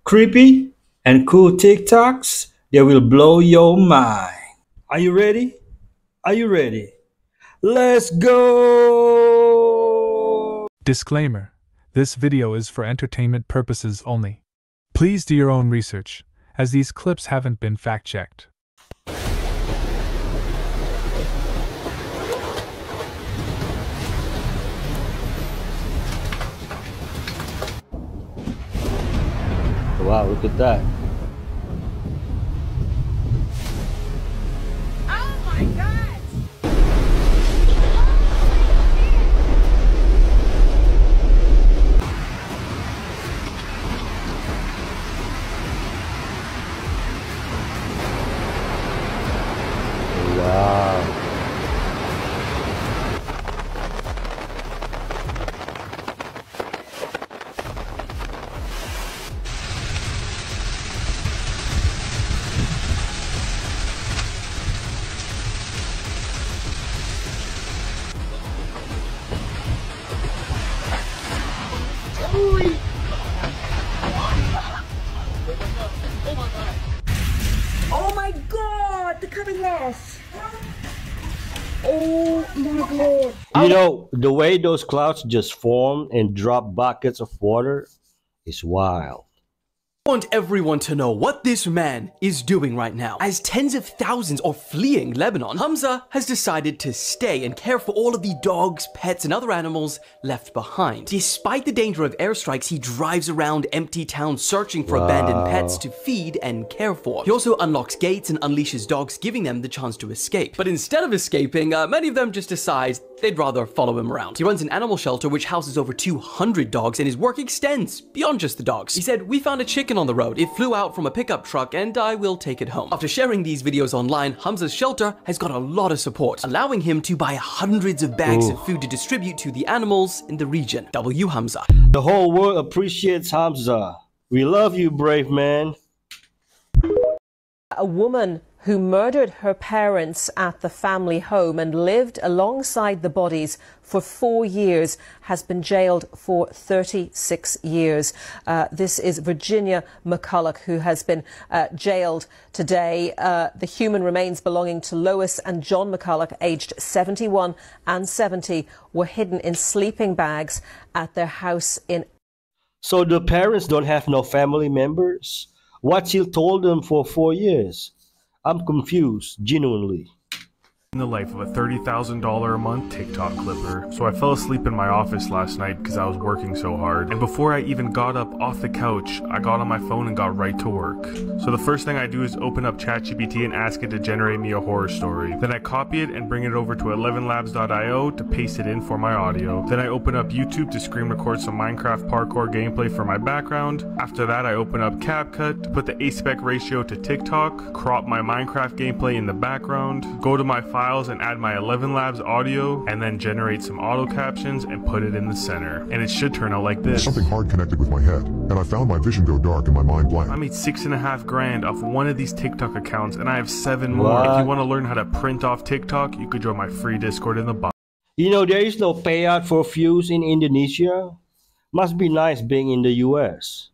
creepy and cool TikToks that will blow your mind. Are you ready? Are you ready? Let's go! Disclaimer: this video is for entertainment purposes only. Please do your own research, as these clips haven't been fact-checked. Wow, look at that. Oh my God! Wow. Oh my God! The coming glass! Oh my God! You know, the way those clouds just form and drop buckets of water is wild. I want everyone to know what this man is doing right now. As tens of thousands are fleeing Lebanon, Hamza has decided to stay and care for all of the dogs, pets, and other animals left behind. Despite the danger of airstrikes, he drives around empty towns searching for abandoned pets to feed and care for. He also unlocks gates and unleashes dogs, giving them the chance to escape. But instead of escaping, many of them just decide they'd rather follow him around. He runs an animal shelter which houses over 200 dogs, and his work extends beyond just the dogs. He said, "We found a chicken on the road. It flew out from a pickup truck and I will take it home." After sharing these videos online, Hamza's shelter has got a lot of support, allowing him to buy hundreds of bags of food to distribute to the animals in the region. W. Hamza. The whole world appreciates Hamza. We love you, brave man. A woman who murdered her parents at the family home and lived alongside the bodies for 4 years has been jailed for 36 years. This is Virginia McCulloch, who has been jailed today. The human remains belonging to Lois and John McCulloch, aged 71 and 70, were hidden in sleeping bags at their house in... So the parents don't have no family members? What she told them for 4 years? I'm confused, genuinely. In the life of a $30,000 a month TikTok clipper. So I fell asleep in my office last night because I was working so hard. And before I even got up off the couch, I got on my phone and got right to work. So the first thing I do is open up ChatGPT and ask it to generate me a horror story. Then I copy it and bring it over to 11labs.io to paste it in for my audio. Then I open up YouTube to screen record some Minecraft parkour gameplay for my background. After that, I open up CapCut to put the aspect ratio to TikTok, crop my Minecraft gameplay in the background, go to my files and add my 11 Labs audio, and then generate some auto captions and put it in the center. And it should turn out like this. Something hard connected with my head, and I found my vision go dark and my mind blank. I made $6.5 grand off one of these TikTok accounts, and I have 7 more. If you want to learn how to print off TikTok, you could join my free Discord in the bottom. You know, there is no payout for views in Indonesia. Must be nice being in the US.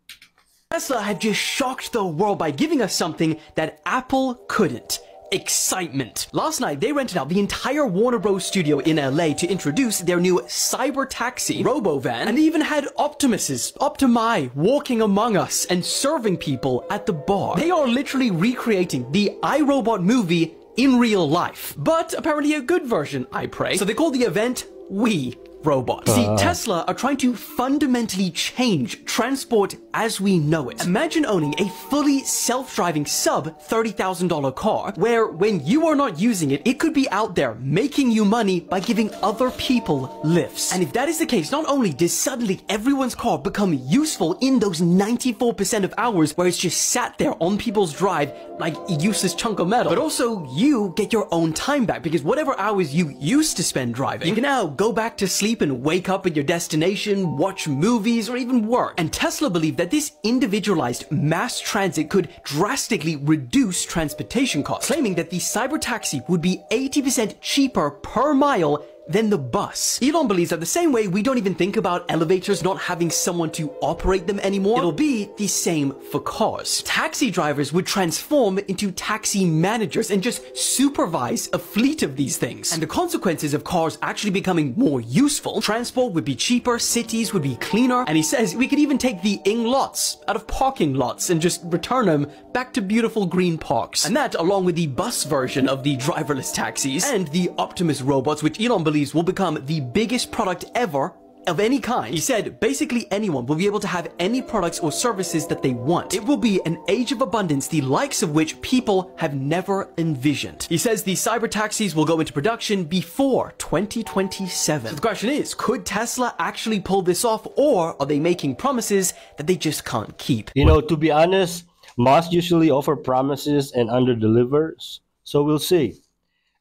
Tesla had just shocked the world by giving us something that Apple couldn't. Excitement. Last night, they rented out the entire Warner Bros. Studio in LA to introduce their new cyber taxi, Robovan, and even had Optimi, walking among us and serving people at the bar. They are literally recreating the iRobot movie in real life, but apparently a good version, I pray. So they call the event We Robot. See, Tesla are trying to fundamentally change transport as we know it. Imagine owning a fully self-driving sub $30,000 car where when you are not using it, it could be out there making you money by giving other people lifts. And if that is the case, not only does suddenly everyone's car become useful in those 94% of hours where it's just sat there on people's drive like a useless chunk of metal, but also you get your own time back because whatever hours you used to spend driving, you can now go back to sleep and wake up at your destination, watch movies, or even work. And Tesla believed that this individualized mass transit could drastically reduce transportation costs, claiming that the cyber taxi would be 80% cheaper per mile than the bus. Elon believes that the same way we don't even think about elevators not having someone to operate them anymore, it'll be the same for cars. Taxi drivers would transform into taxi managers and just supervise a fleet of these things. And the consequences of cars actually becoming more useful, transport would be cheaper, cities would be cleaner, and he says we could even take the ing lots out of parking lots and just return them back to beautiful green parks. And that, along with the bus version of the driverless taxis and the Optimus robots, which Elon believes will become the biggest product ever of any kind. He said basically anyone will be able to have any products or services that they want. It will be an age of abundance, the likes of which people have never envisioned. He says the cyber taxis will go into production before 2027. So the question is, could Tesla actually pull this off, or are they making promises that they just can't keep? You know, to be honest, Musk usually offer promises and under-delivers. So we'll see.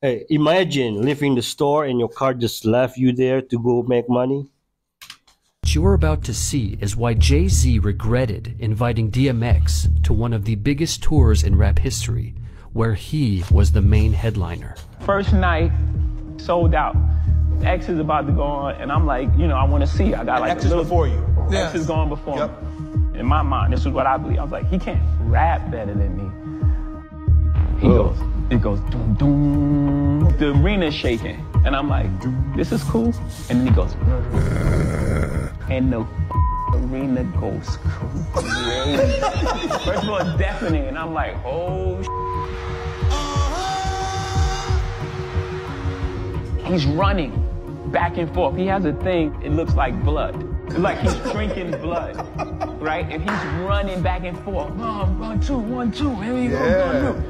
Hey, imagine leaving the store and your car just left you there to go make money. What you're about to see is why Jay-Z regretted inviting DMX to one of the biggest tours in rap history, where he was the main headliner. First night, sold out. X is about to go on, and I'm like, you know, I want to see. I got like X is before you. X is going before me. In my mind, this is what I believe. I was like, he can't rap better than me. It goes, doom, doom. The arena's shaking. And I'm like, this is cool. And then he goes, and the arena goes crazy. First of all, it's deafening. And I'm like, oh, he's running back and forth. He has a thing, it looks like blood. It's like he's drinking blood, right? And he's running back and forth. 1, 2, 1, 2, here we go.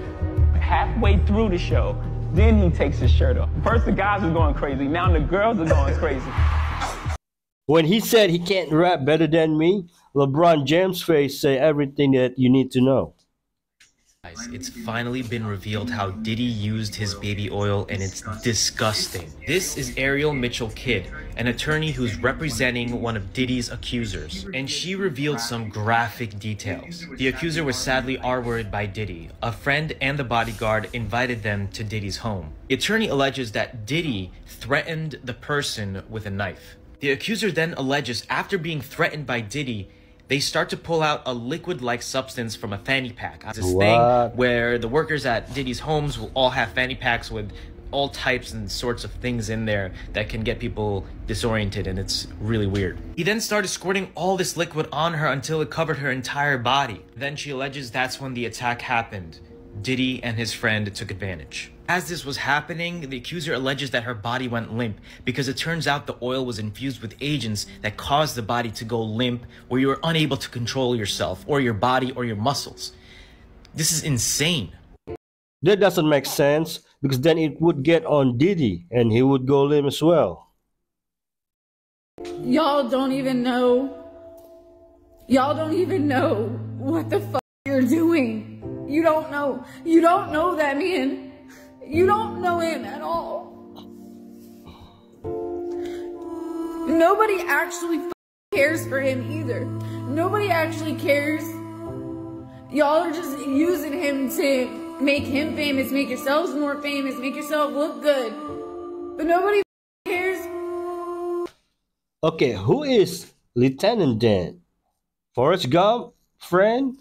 Halfway through the show, then he takes his shirt off. First the guys are going crazy, now the girls are going crazy. When he said he can't rap better than me, LeBron James' face say everything that you need to know. It's finally been revealed how Diddy used his baby oil, and it's disgusting. This is Ariel Mitchell-Kidd, an attorney who's representing one of Diddy's accusers, and she revealed some graphic details. The accuser was sadly R-worded by Diddy. A friend and the bodyguard invited them to Diddy's home. The attorney alleges that Diddy threatened the person with a knife. The accuser then alleges after being threatened by Diddy, they start to pull out a liquid-like substance from a fanny pack. It's this thing where the workers at Diddy's homes will all have fanny packs with all types and sorts of things in there that can get people disoriented, and it's really weird. He then started squirting all this liquid on her until it covered her entire body. Then she alleges that's when the attack happened. Diddy and his friend took advantage. As this was happening, the accuser alleges that her body went limp because it turns out the oil was infused with agents that caused the body to go limp, where you were unable to control yourself or your body or your muscles. This is insane. That doesn't make sense, because then it would get on Diddy and he would go limp as well. Y'all don't even know what the fuck you're doing. You don't know that man. You don't know him at all. Nobody actually cares for him either. Nobody actually cares. Y'all are just using him to make him famous, make yourselves more famous, make yourself look good. But nobody cares. Okay, who is Lieutenant Dan? Forrest Gump? Friend?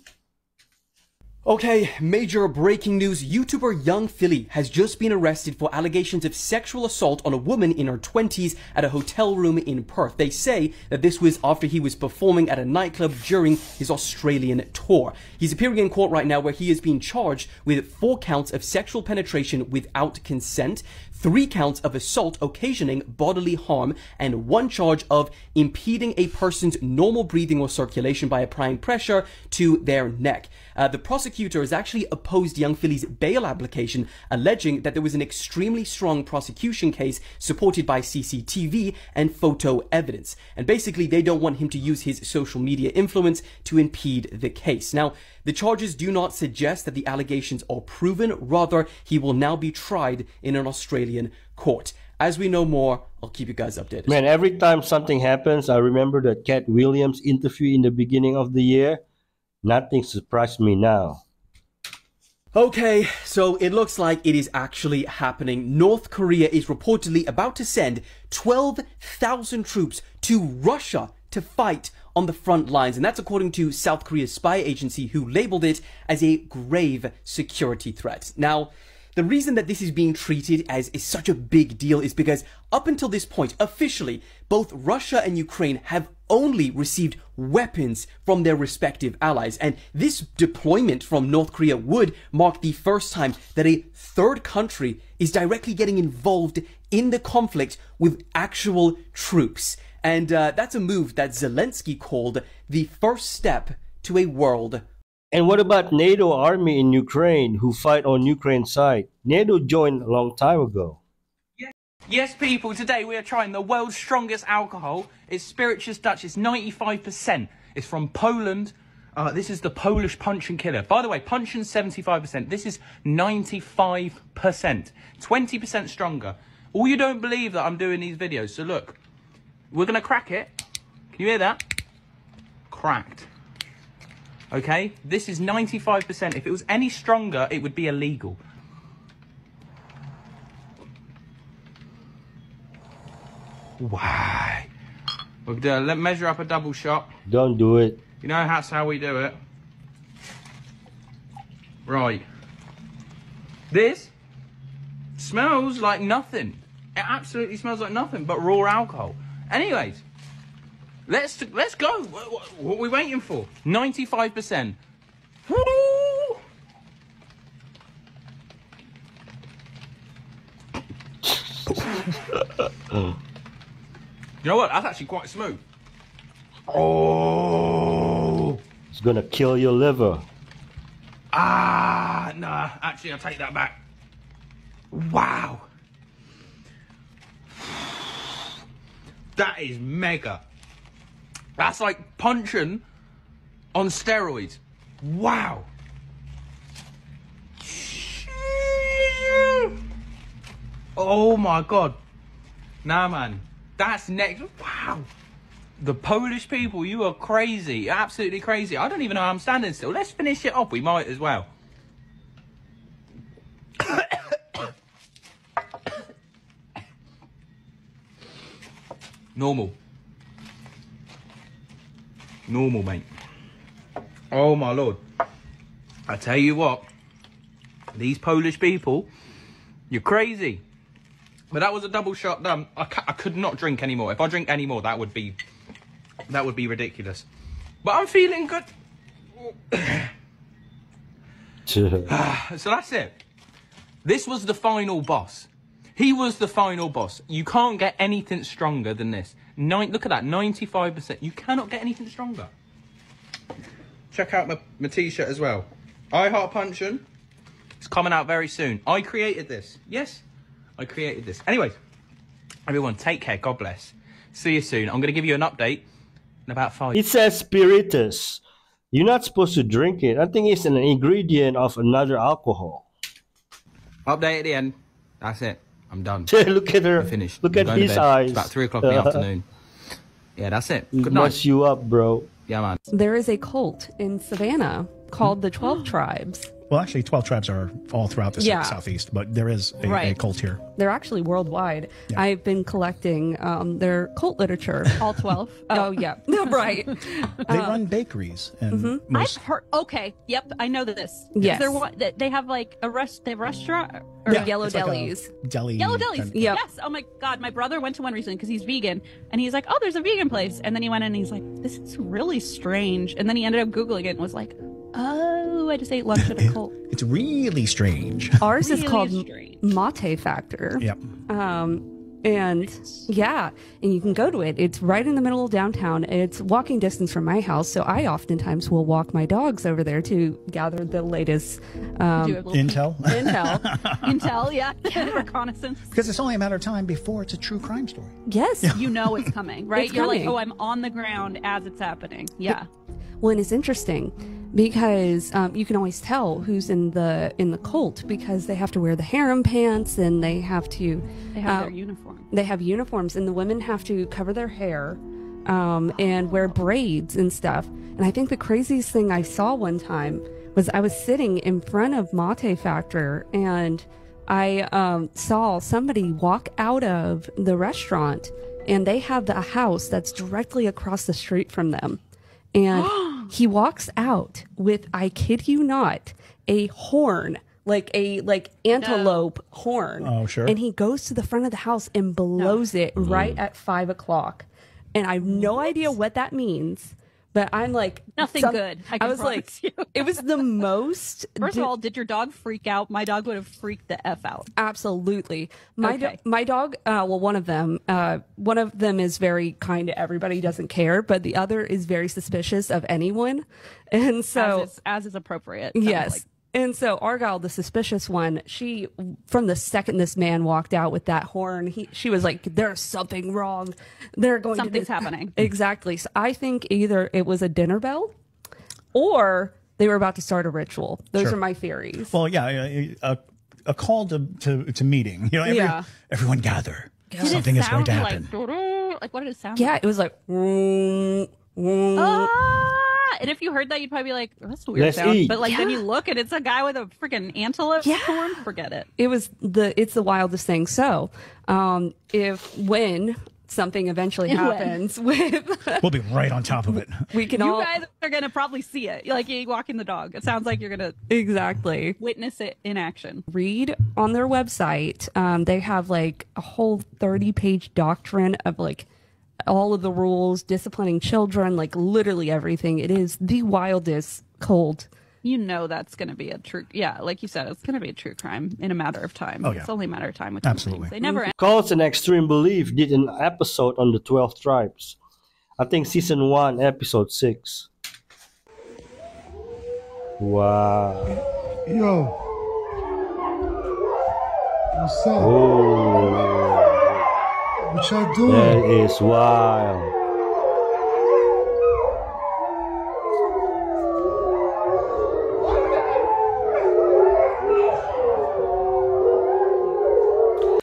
Okay, major breaking news. YouTuber Young Philly has just been arrested for allegations of sexual assault on a woman in her 20s at a hotel room in Perth. They say that this was after he was performing at a nightclub during his Australian tour. He's appearing in court right now, where he is being charged with 4 counts of sexual penetration without consent, 3 counts of assault occasioning bodily harm, and 1 charge of impeding a person's normal breathing or circulation by applying pressure to their neck. The prosecutor has actually opposed Young Philly's bail application, alleging that there was an extremely strong prosecution case supported by CCTV and photo evidence. And basically, they don't want him to use his social media influence to impede the case. Now, the charges do not suggest that the allegations are proven. Rather, he will now be tried in an Australian court. As we know more, I'll keep you guys updated. Man, every time something happens, I remember the Cat Williams interview in the beginning of the year. Nothing surprised me now. Okay, so it looks like it is actually happening. North Korea is reportedly about to send 12,000 troops to Russia to fight on the front lines, and that's according to South Korea's spy agency, who labeled it as a grave security threat. Now, the reason that this is being treated as such a big deal is because up until this point, officially, both Russia and Ukraine have only received weapons from their respective allies. And this deployment from North Korea would mark the first time that a third country is directly getting involved in the conflict with actual troops. And that's a move that Zelensky called the first step to a world. And what about NATO army in Ukraine who fight on Ukraine's side? NATO joined a long time ago. Yes, people, today we are trying the world's strongest alcohol. It's Spirituous Dutch, it's 95%. It's from Poland. This is the Polish Punch and Killer. By the way, Punch and 75%. This is 95%. 20% stronger. All you don't believe that I'm doing these videos. So look, we're going to crack it. Can you hear that? Cracked. Okay, this is 95%. If it was any stronger, it would be illegal. Wow. We'll let's measure up a double shot. Don't do it. You know that's how we do it. Right. This smells like nothing. It absolutely smells like nothing but raw alcohol. Anyways, let's go. What are we waiting for? 95%. Woo! You know what? That's actually quite smooth. Oh! It's gonna kill your liver. Ah, nah. Actually, I'll take that back. Wow. That is mega. That's like punching on steroids. Wow. Oh my God. Nah, man. That's next. Wow. The Polish people, you are crazy. Absolutely crazy. I don't even know how I'm standing still. Let's finish it off. We might as well. Normal. Normal, mate. Oh, my Lord. I tell you what. These Polish people, you're crazy. But that was a double shot done. I could not drink anymore. If I drink any more, that would be ridiculous. But I'm feeling good. So that's it. This was the final boss. He was the final boss. You can't get anything stronger than this. Look at that, 95%. You cannot get anything stronger. Check out my t-shirt as well. I Heart Punchin'. It's coming out very soon. I created this. Yes. I created this. Anyways, everyone, take care. God bless. See you soon. I'm going to give you an update in about 5 It says spiritus. You're not supposed to drink it. I think it's an ingredient of another alcohol. Update at the end. That's it. I'm done. Look at her. I'm finished. Look at his eyes. It's about 3 o'clock in the afternoon. Yeah, that's it. Good night. Mess you up, bro. Yeah, man. There is a cult in Savannah called the 12 Tribes. Well, actually, 12 tribes are all throughout the Southeast, but there is a cult here. They're actually worldwide. Yeah. I've been collecting their cult literature. All 12? Oh, yeah. Right. They run bakeries. And I've heard. Okay. Yep. I know this. Yes. They have like they have restaurant or yellow delis. Deli. Yellow delis. Yep. Yes. Oh my God. My brother went to one recently because he's vegan, and he's like, "Oh, there's a vegan place," and then he went in and he's like, "This is really strange," and then he ended up Googling it and was like, "Oh, I just ate lunch at a cult." It's really strange. Ours really is called strange. Mate Factor. Yep. And yeah, and you can go to it. It's right in the middle of downtown. It's walking distance from my house, so I oftentimes will walk my dogs over there to gather the latest intel. Intel, yeah. Reconnaissance. Because it's only a matter of time before it's a true crime story. Yes. You know it's coming, right? It's You're coming. like, oh, I'm on the ground as it's happening. Yeah. Well, and it's interesting because you can always tell who's in the cult because they have to wear the harem pants and they have their uniform. They have uniforms, and the women have to cover their hair and wear braids and stuff. And I think the craziest thing I saw one time was I was sitting in front of Mate Factor, and I saw somebody walk out of the restaurant, and they have a house that's directly across the street from them. And he walks out with, I kid you not, a horn, like antelope horn. Oh, sure. And he goes to the front of the house and blows it right at 5 o'clock. And I have no idea what that means. But I'm like, nothing good. I was like, it was the most. First of all, did your dog freak out? My dog would have freaked the F out. Absolutely. My dog, well, one of them is very kind to everybody, doesn't care, but the other is very suspicious of anyone. And so, as is appropriate. Yes. Like. And so Argyle, the suspicious one, she, from the second this man walked out with that horn, she was like, there's something wrong. Something's happening. Exactly. So I think either it was a dinner bell or they were about to start a ritual. Those are my theories. Well, yeah, a call to meeting. You know, everyone gather. Something is going to happen. Like, what did it sound like? like? It was like, and if you heard that, you'd probably be like, oh, that's a weird sound. But like, then you look and it's a guy with a freaking antelope horn. Forget it. It's the wildest thing. So, when something eventually happens we'll be right on top of it. You guys are gonna probably see it. Like, you walking the dog. It sounds like you're gonna witness it in action. Read on their website. They have like a whole 30-page doctrine of like all of the rules, disciplining children, like literally everything. It is the wildest cold. You know that's going to be a true, like you said, it's going to be a true crime in a matter of time. Oh, yeah. It's only a matter of time with Absolutely. They never end. Cults and Extreme Belief did an episode on the 12 tribes. I think season 1, episode 6. Wow. Yo. What's up? Oh. What y'all doing? That is wild.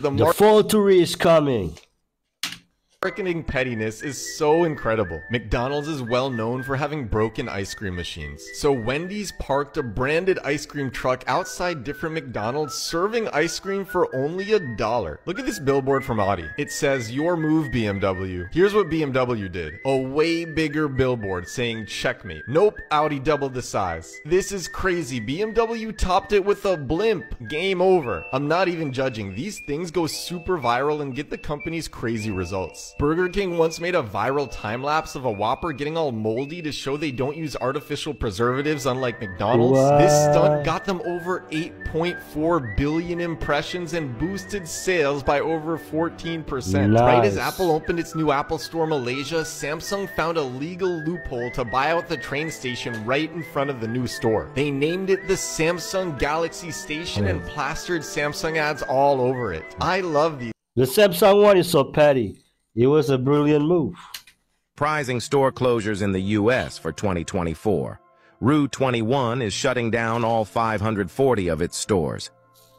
The Forgery is coming. Marketing pettiness is so incredible. McDonald's is well known for having broken ice cream machines. So Wendy's parked a branded ice cream truck outside different McDonald's serving ice cream for only $1. Look at this billboard from Audi. It says, "Your move, BMW." Here's what BMW did. A way bigger billboard saying checkmate. Nope, Audi doubled the size. This is crazy. BMW topped it with a blimp. Game over. I'm not even judging. These things go super viral and get the company's crazy results. Burger King once made a viral time-lapse of a Whopper getting all moldy to show they don't use artificial preservatives unlike McDonald's. What? This stunt got them over 8.4 billion impressions and boosted sales by over 14%. Nice. Right as Apple opened its new Apple Store Malaysia, Samsung found a legal loophole to buy out the train station right in front of the new store. They named it the Samsung Galaxy Station and plastered Samsung ads all over it. I love these. The Samsung one is so petty. It was a brilliant move. Surprising store closures in the U.S. for 2024. Rue 21 is shutting down all 540 of its stores.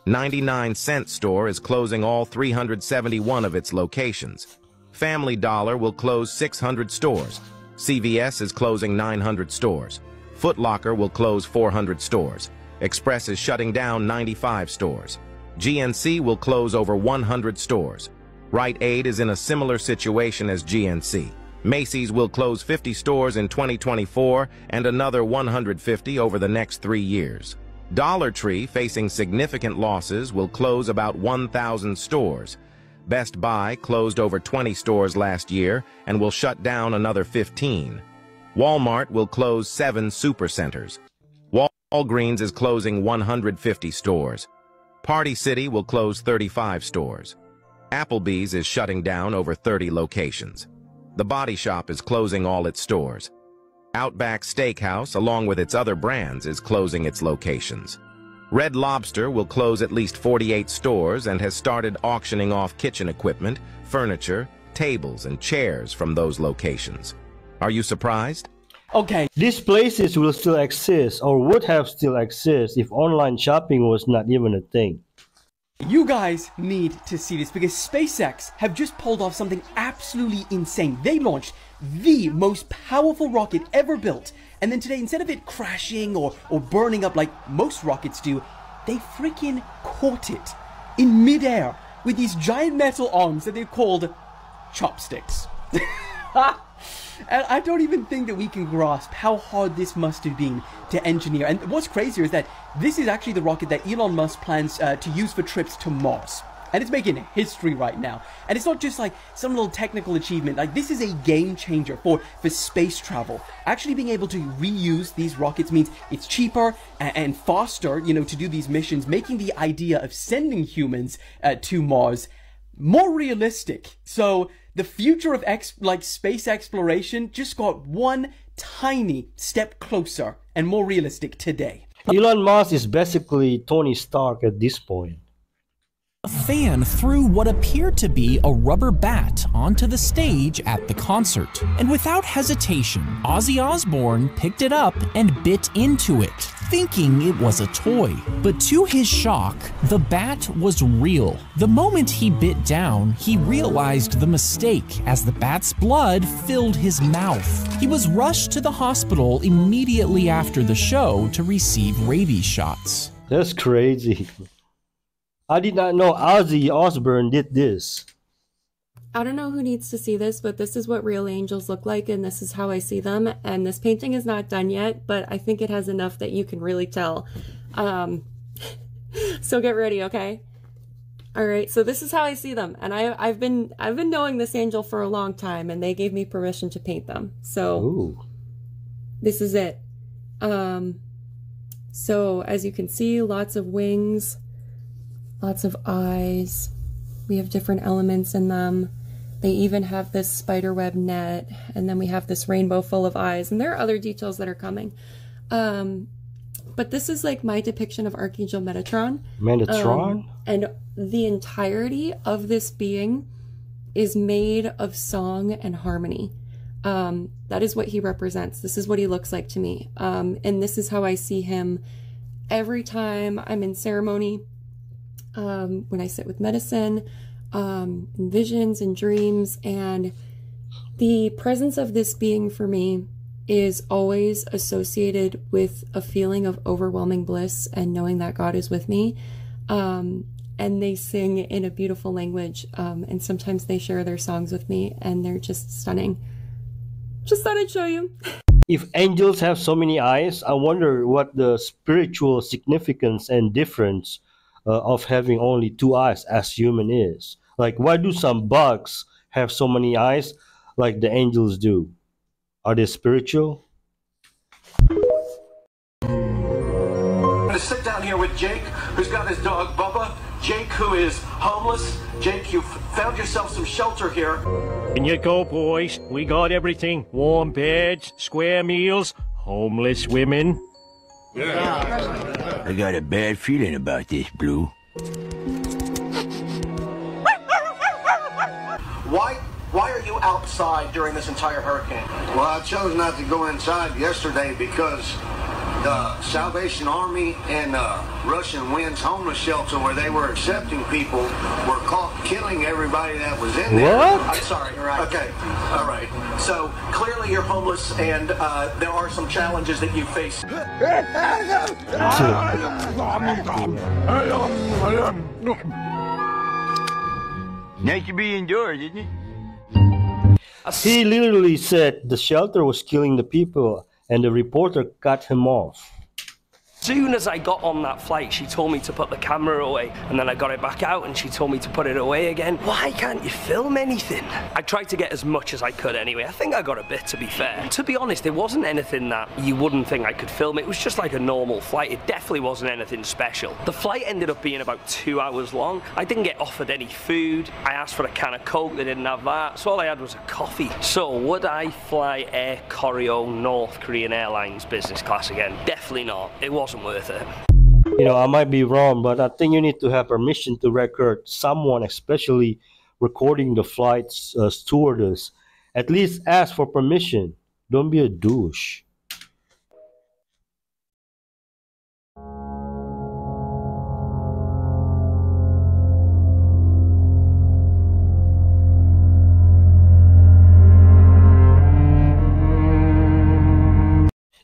99-cent store is closing all 371 of its locations. Family Dollar will close 600 stores. CVS is closing 900 stores. Foot Locker will close 400 stores. Express is shutting down 95 stores. GNC will close over 100 stores. Rite Aid is in a similar situation as GNC. Macy's will close 50 stores in 2024 and another 150 over the next 3 years. Dollar Tree, facing significant losses, will close about 1,000 stores. Best Buy closed over 20 stores last year and will shut down another 15. Walmart will close 7 supercenters. Walgreens is closing 150 stores. Party City will close 35 stores. Applebee's is shutting down over 30 locations. The Body Shop is closing all its stores. Outback Steakhouse, along with its other brands, is closing its locations. Red Lobster will close at least 48 stores and has started auctioning off kitchen equipment, furniture, tables, and chairs from those locations. Are you surprised? Okay. These places will still exist or would have still exist if online shopping was not even a thing. You guys need to see this because SpaceX have just pulled off something absolutely insane. They launched the most powerful rocket ever built. And then today, instead of it crashing or burning up like most rockets do, they freaking caught it in midair with these giant metal arms that they've called chopsticks. And I don't even think that we can grasp how hard this must have been to engineer. And what's crazier is that this is actually the rocket that Elon Musk plans to use for trips to Mars. And it's making history right now. And it's not just like some little technical achievement. Like, this is a game changer for space travel. Actually being able to reuse these rockets means it's cheaper and faster, you know, to do these missions, making the idea of sending humans to Mars more realistic. So the future of space exploration just got one tiny step closer and more realistic today. Elon Musk is basically Tony Stark at this point. A fan threw what appeared to be a rubber bat onto the stage at the concert. And without hesitation, Ozzy Osbourne picked it up and bit into it, thinking it was a toy. But to his shock, the bat was real. The moment he bit down, he realized the mistake as the bat's blood filled his mouth. He was rushed to the hospital immediately after the show to receive rabies shots. That's crazy. I did not know Ozzy Osbourne did this. I don't know who needs to see this, but this is what real angels look like, and this is how I see them. And this painting is not done yet, but I think it has enough that you can really tell. So get ready, okay? All right, so this is how I see them, and I've been knowing this angel for a long time, and they gave me permission to paint them. So ooh. This is it. So as you can see, lots of wings. Lots of eyes. We have different elements in them. They even have this spiderweb net, and then we have this rainbow full of eyes, and there are other details that are coming. But this is like my depiction of Archangel Metatron. Metatron? And the entirety of this being is made of song and harmony. That is what he represents. This is what he looks like to me. And this is how I see him every time I'm in ceremony. When I sit with medicine, in visions and dreams, and the presence of this being for me is always associated with a feeling of overwhelming bliss and knowing that God is with me. And they sing in a beautiful language, and sometimes they share their songs with me, and they're just stunning. Just thought I'd show you. If angels have so many eyes, I wonder what the spiritual significance and difference of having only two eyes as human is. Like, why do some bugs have so many eyes like the angels do? Are they spiritual? I'm gonna sit down here with Jake, who's got his dog Bubba. Jake, who is homeless. Jake, you've found yourself some shelter here. In you go, boys. We got everything. Warm beds, square meals, homeless women. I got a bad feeling about this, Blue. Why are you outside during this entire hurricane? Well, I chose not to go inside yesterday because the Salvation Army and Russian Wind's homeless shelter, where they were accepting people, were caught killing everybody that was in there. What? I'm sorry. Right. Okay. All right. So clearly you're homeless, and there are some challenges that you face. Nice to be indoors, isn't it? He literally said the shelter was killing the people, and the reporter cut him off. As soon as I got on that flight, she told me to put the camera away, and then I got it back out and she told me to put it away again. Why can't you film anything? I tried to get as much as I could anyway. I think I got a bit, to be fair. To be honest, it wasn't anything that you wouldn't think I could film. It was just like a normal flight. It definitely wasn't anything special. The flight ended up being about 2 hours long. I didn't get offered any food. I asked for a can of Coke, they didn't have that, so all I had was a coffee. So would I fly Air Koryo North Korean Airlines business class again? Definitely not. It wasn't worth it. You know, I might be wrong, but I think you need to have permission to record someone, especially recording the flight's stewardess. At least ask for permission. Don't be a douche.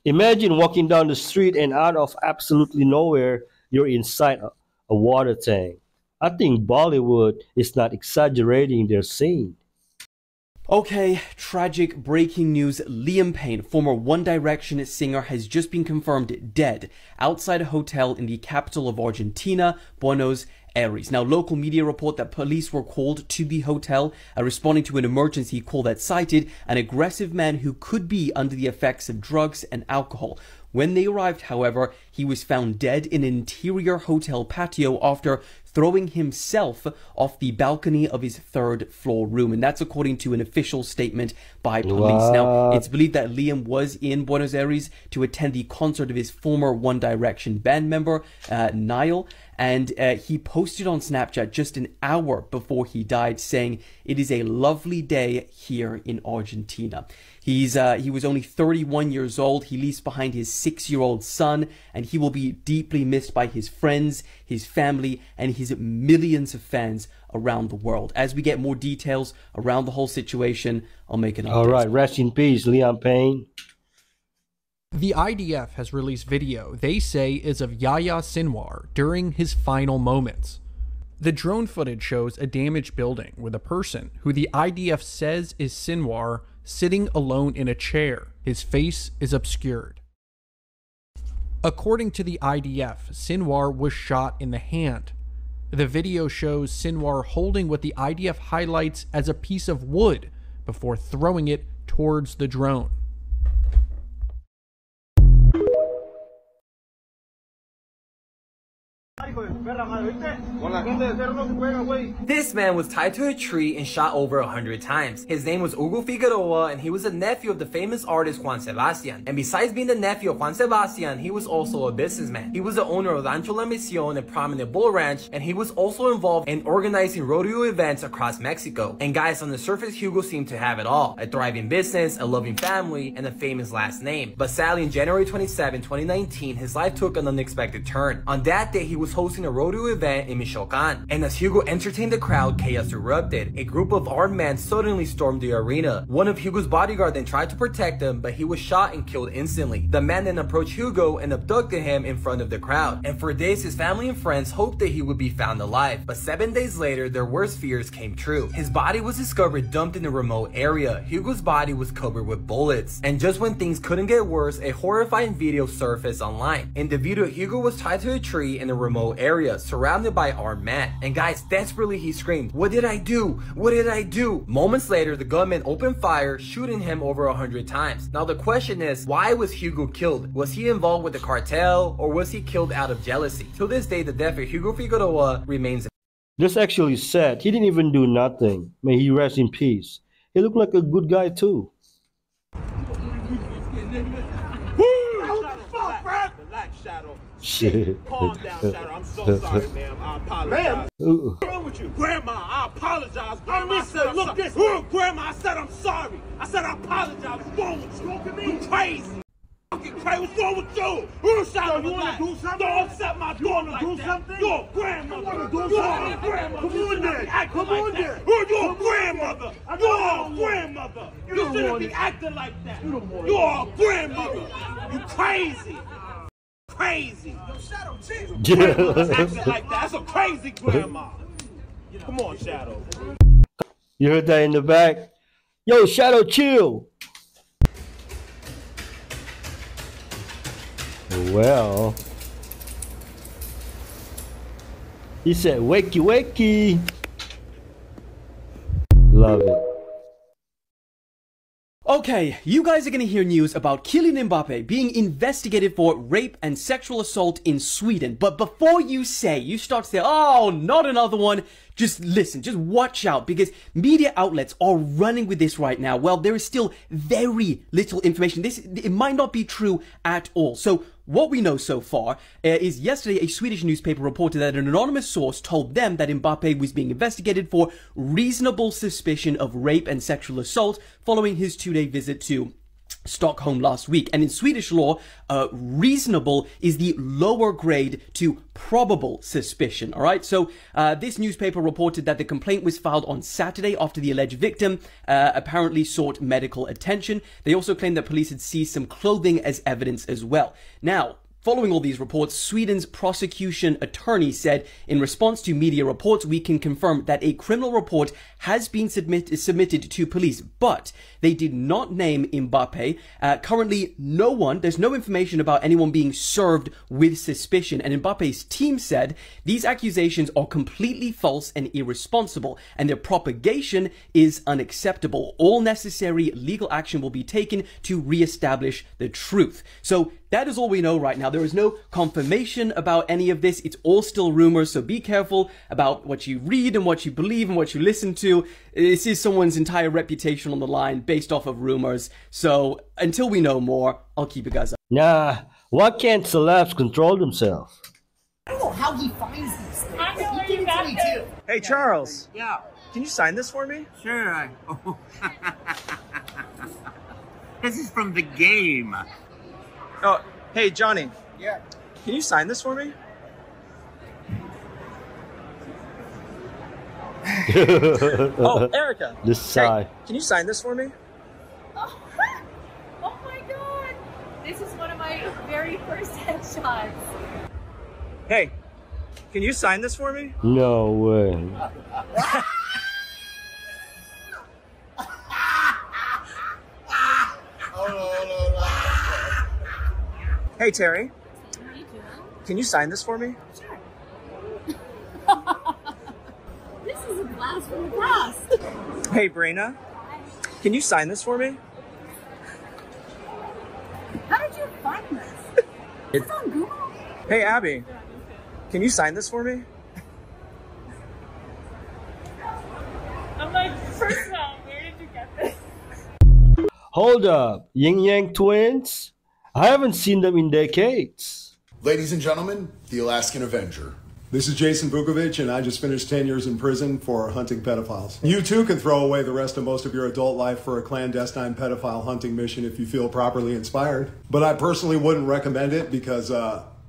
Imagine walking down the street and out of absolutely nowhere, you're inside a water tank. I think Bollywood is not exaggerating their scene. Okay, tragic breaking news. Liam Payne, former One Direction singer, has just been confirmed dead outside a hotel in the capital of Argentina, Buenos Aires. Now, local media report that police were called to the hotel, responding to an emergency call that cited an aggressive man who could be under the effects of drugs and alcohol. When they arrived, however, he was found dead in an interior hotel patio after throwing himself off the balcony of his third-floor room. And that's according to an official statement by police. Now, it's believed that Liam was in Buenos Aires to attend the concert of his former One Direction band member, Niall. And he posted on Snapchat just an hour before he died saying, "It is a lovely day here in Argentina." He was only 31 years old. He leaves behind his 6-year-old son, and he will be deeply missed by his friends, his family, and his millions of fans around the world. As we get more details around the whole situation, I'll make an update. All right, rest in peace, Liam Payne. The IDF has released video they say is of Yahya Sinwar during his final moments. The drone footage shows a damaged building with a person who the IDF says is Sinwar sitting alone in a chair. His face is obscured. According to the IDF, Sinwar was shot in the hand. The video shows Sinwar holding what the IDF highlights as a piece of wood before throwing it towards the drone. This man was tied to a tree and shot over 100 times. His name was Hugo Figueroa, and he was a nephew of the famous artist Juan Sebastian. And besides being the nephew of Juan Sebastian, he was also a businessman. He was the owner of Rancho La Misión, a prominent bull ranch, and he was also involved in organizing rodeo events across Mexico. And guys, on the surface, Hugo seemed to have it all: a thriving business, a loving family, and a famous last name. But sadly, on January 27, 2019, his life took an unexpected turn. On that day, he was hosting a rodeo event in Michoacan, and as Hugo entertained the crowd, chaos erupted. A group of armed men suddenly stormed the arena. One of Hugo's bodyguards then tried to protect him, but he was shot and killed instantly. The men then approached Hugo and abducted him in front of the crowd, and for days his family and friends hoped that he would be found alive. But 7 days later, their worst fears came true. His body was discovered dumped in a remote area. Hugo's body was covered with bullets, and just when things couldn't get worse, a horrifying video surfaced online. In the video, Hugo was tied to a tree in a remote area, surrounded by armed men. And guys, desperately he screamed, "What did I do? What did I do?" Moments later, the gunman opened fire, shooting him over 100 times. Now the question is, why was Hugo killed? Was he involved with the cartel, or was he killed out of jealousy? To this day, the death of Hugo Figueroa remains. This actually sad. He didn't even do nothing. May he rest in peace. He looked like a good guy too. Shit. Calm down, Shadow. I'm so sorry, ma'am. I apologize. What's wrong with you? Grandma, I apologize. Grandma, look this way. Grandma, I said I'm sorry. I said I apologize. What's wrong with you? Look at me. You crazy. Fucking crazy. What's wrong with you? Shadow, you want to do something? Don't upset my daughter like do something? You're a grandmother. You're a grandmother. Come on there. Come on there. You're a grandmother. You're a grandmother. You shouldn't be acting like that. You're a grandmother. You crazy. Crazy. Yo, Shadow, Jesus. Grandma's acting like that. That's a crazy grandma. Come on, Shadow. You heard that in the back? Yo, Shadow, chill. Well, he said, wakey, wakey. Love it. Okay, you guys are gonna hear news about Kylian Mbappe being investigated for rape and sexual assault in Sweden. But before you start to say, oh, not another one, just listen, just watch out, because media outlets are running with this right now. Well, there is still very little information. It might not be true at all. So what we know so far is yesterday a Swedish newspaper reported that an anonymous source told them that Mbappe was being investigated for reasonable suspicion of rape and sexual assault following his 2-day visit to Stockholm last week. And in Swedish law, reasonable is the lower grade to probable suspicion. All right. So this newspaper reported that the complaint was filed on Saturday after the alleged victim apparently sought medical attention. They also claimed that police had seized some clothing as evidence as well. Now, following all these reports, Sweden's prosecution attorney said, in response to media reports, we can confirm that a criminal report has been submitted to police, but they did not name Mbappe. Currently, there's no information about anyone being served with suspicion. And Mbappe's team said these accusations are completely false and irresponsible, and their propagation is unacceptable. All necessary legal action will be taken to reestablish the truth. So that is all we know right now. There is no confirmation about any of this. It's all still rumors, so be careful about what you read and what you believe and what you listen to. This is someone's entire reputation on the line based off of rumors. So until we know more, I'll keep you guys up. Nah, why can't celebs control themselves? I don't know how he finds these things. I know he gave it to me too. Hey, Charles. Yeah. Can you sign this for me? Sure. Oh. This is from the game. Oh, hey, Johnny. Yeah. Can you sign this for me? Oh, Erica. This side. Hey, can you sign this for me? Oh, oh my god! This is one of my very first headshots. Hey, can you sign this for me? No way. Hey, Terry. How are you doing? Can you sign this for me? Sure. This is a blast from the past. Hey, Brina. Can you sign this for me? How did you find this? It's on Google. Hey, Abby. Can you sign this for me? I'm like, first of all, where did you get this? Hold up, Yin Yang twins? I haven't seen them in decades. Ladies and gentlemen, the Alaskan Avenger. This is Jason Vukovic, and I just finished 10 years in prison for hunting pedophiles. You too can throw away the rest of most of your adult life for a clandestine pedophile hunting mission if you feel properly inspired. But I personally wouldn't recommend it because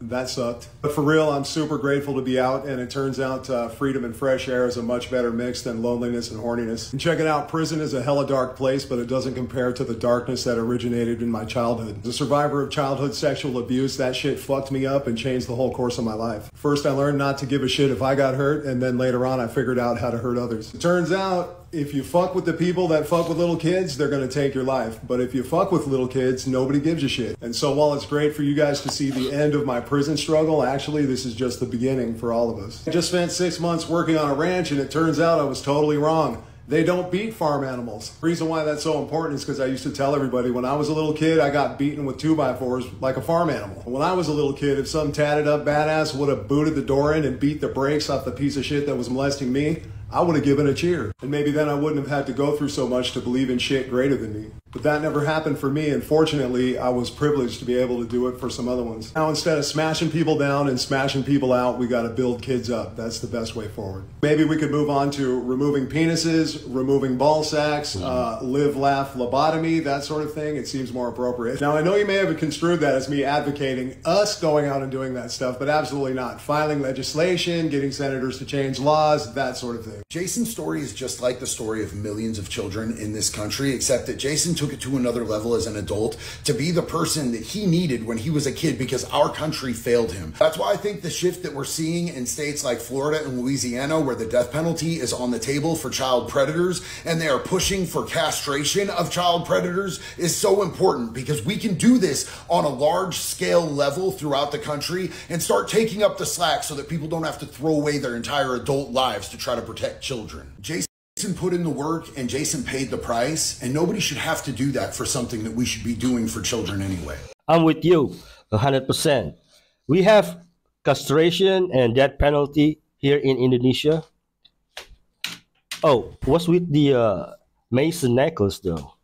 that sucked. But for real, I'm super grateful to be out, and it turns out freedom and fresh air is a much better mix than loneliness and horniness. And check it out, prison is a hella dark place, but it doesn't compare to the darkness that originated in my childhood. As a survivor of childhood sexual abuse, that shit fucked me up and changed the whole course of my life. First, I learned not to give a shit if I got hurt, and then later on, I figured out how to hurt others. It turns out, if you fuck with the people that fuck with little kids, they're gonna take your life. But if you fuck with little kids, nobody gives a shit. And so while it's great for you guys to see the end of my prison struggle, actually this is just the beginning for all of us. I just spent 6 months working on a ranch, and it turns out I was totally wrong. They don't beat farm animals. The reason why that's so important is because I used to tell everybody when I was a little kid, I got beaten with 2x4s like a farm animal. When I was a little kid, if some tatted up badass would have booted the door in and beat the brakes off the piece of shit that was molesting me, I would have given a cheer. And maybe then I wouldn't have had to go through so much to believe in shit greater than me. But that never happened for me, and fortunately, I was privileged to be able to do it for some other ones. Now, instead of smashing people down and smashing people out, we gotta build kids up. That's the best way forward. Maybe we could move on to removing penises, removing ball sacks, live, laugh, lobotomy, that sort of thing. It seems more appropriate. Now, I know you may have construed that as me advocating us going out and doing that stuff, but absolutely not. Filing legislation, getting senators to change laws, that sort of thing. Jason's story is just like the story of millions of children in this country, except that Jason took it to another level as an adult to be the person that he needed when he was a kid because our country failed him. That's why I think the shift that we're seeing in states like Florida and Louisiana, where the death penalty is on the table for child predators, and they are pushing for castration of child predators, is so important because we can do this on a large scale level throughout the country and start taking up the slack so that people don't have to throw away their entire adult lives to try to protect children. Jason put in the work and Jason paid the price, and nobody should have to do that for something that we should be doing for children anyway. I'm with you 100%. We have castration and death penalty here in Indonesia. Oh, what's with the Mason necklace though?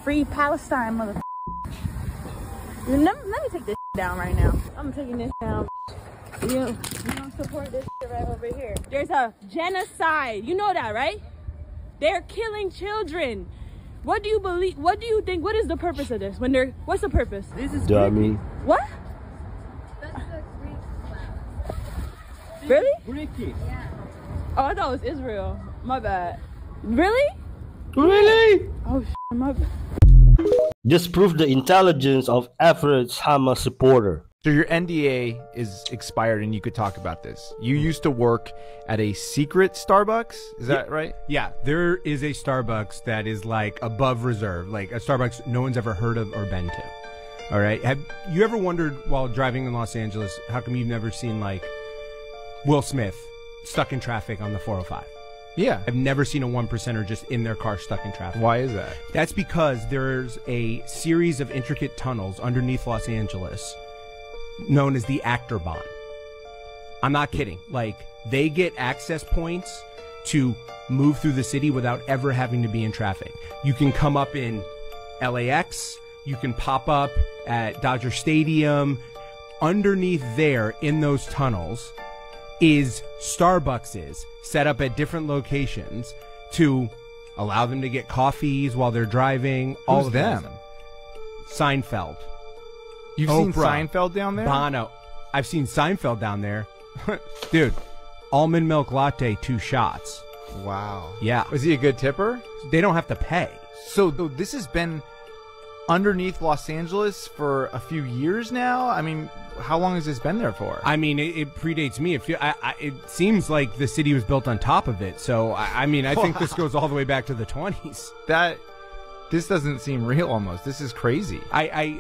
Free Palestine, mother. Let me take this down right now. I'm taking this down. You don't support this right over here. There's a genocide. You know that, right? They're killing children. What do you believe? What do you think? What is the purpose of this? What's the purpose? This is Dummy. What? Really? Greeky. Yeah. Oh, I thought it was Israel. My bad. Really? Really? Oh, my bad. This proved the intelligence of Everett's Hamas supporter. So your NDA is expired and you could talk about this. You used to work at a secret Starbucks, is that right? Yeah, there is a Starbucks that is like above reserve, like a Starbucks no one's ever heard of or been to. All right, have you ever wondered while driving in Los Angeles, how come you've never seen like Will Smith stuck in traffic on the 405? Yeah. I've never seen a 1%er just in their car stuck in traffic. Why is that? That's because there's a series of intricate tunnels underneath Los Angeles known as the Actorbahn. I'm not kidding. Like, they get access points to move through the city without ever having to be in traffic. You can come up in LAX, you can pop up at Dodger Stadium. Underneath there in those tunnels is Starbuckses set up at different locations to allow them to get coffees while they're driving. All Who's of them? Seinfeld. You've seen Seinfeld down there? Bono. I've seen Seinfeld down there. Dude, almond milk latte, 2 shots. Wow. Yeah. Was he a good tipper? They don't have to pay. So this has been underneath Los Angeles for a few years now? I mean, how long has this been there for? I mean, it predates me. It seems like the city was built on top of it. So, I mean, I think this goes all the way back to the 20s. This doesn't seem real almost. This is crazy. I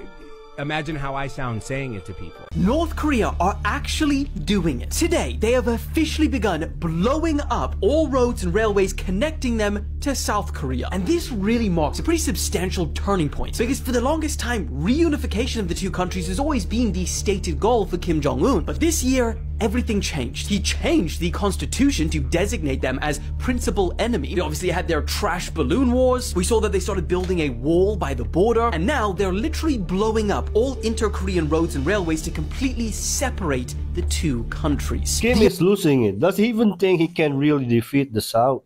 imagine how I sound saying it to people. North Korea are actually doing it. Today, they have officially begun blowing up all roads and railways connecting them to South Korea. And this really marks a pretty substantial turning point, because for the longest time, reunification of the two countries has always been the stated goal for Kim Jong-un. But this year, everything changed. He changed the constitution to designate them as principal enemy. They obviously had their trash balloon wars. We saw that they started building a wall by the border, and now they're literally blowing up all inter-Korean roads and railways to completely separate the two countries. Kim is losing it. Does he even think he can really defeat the South?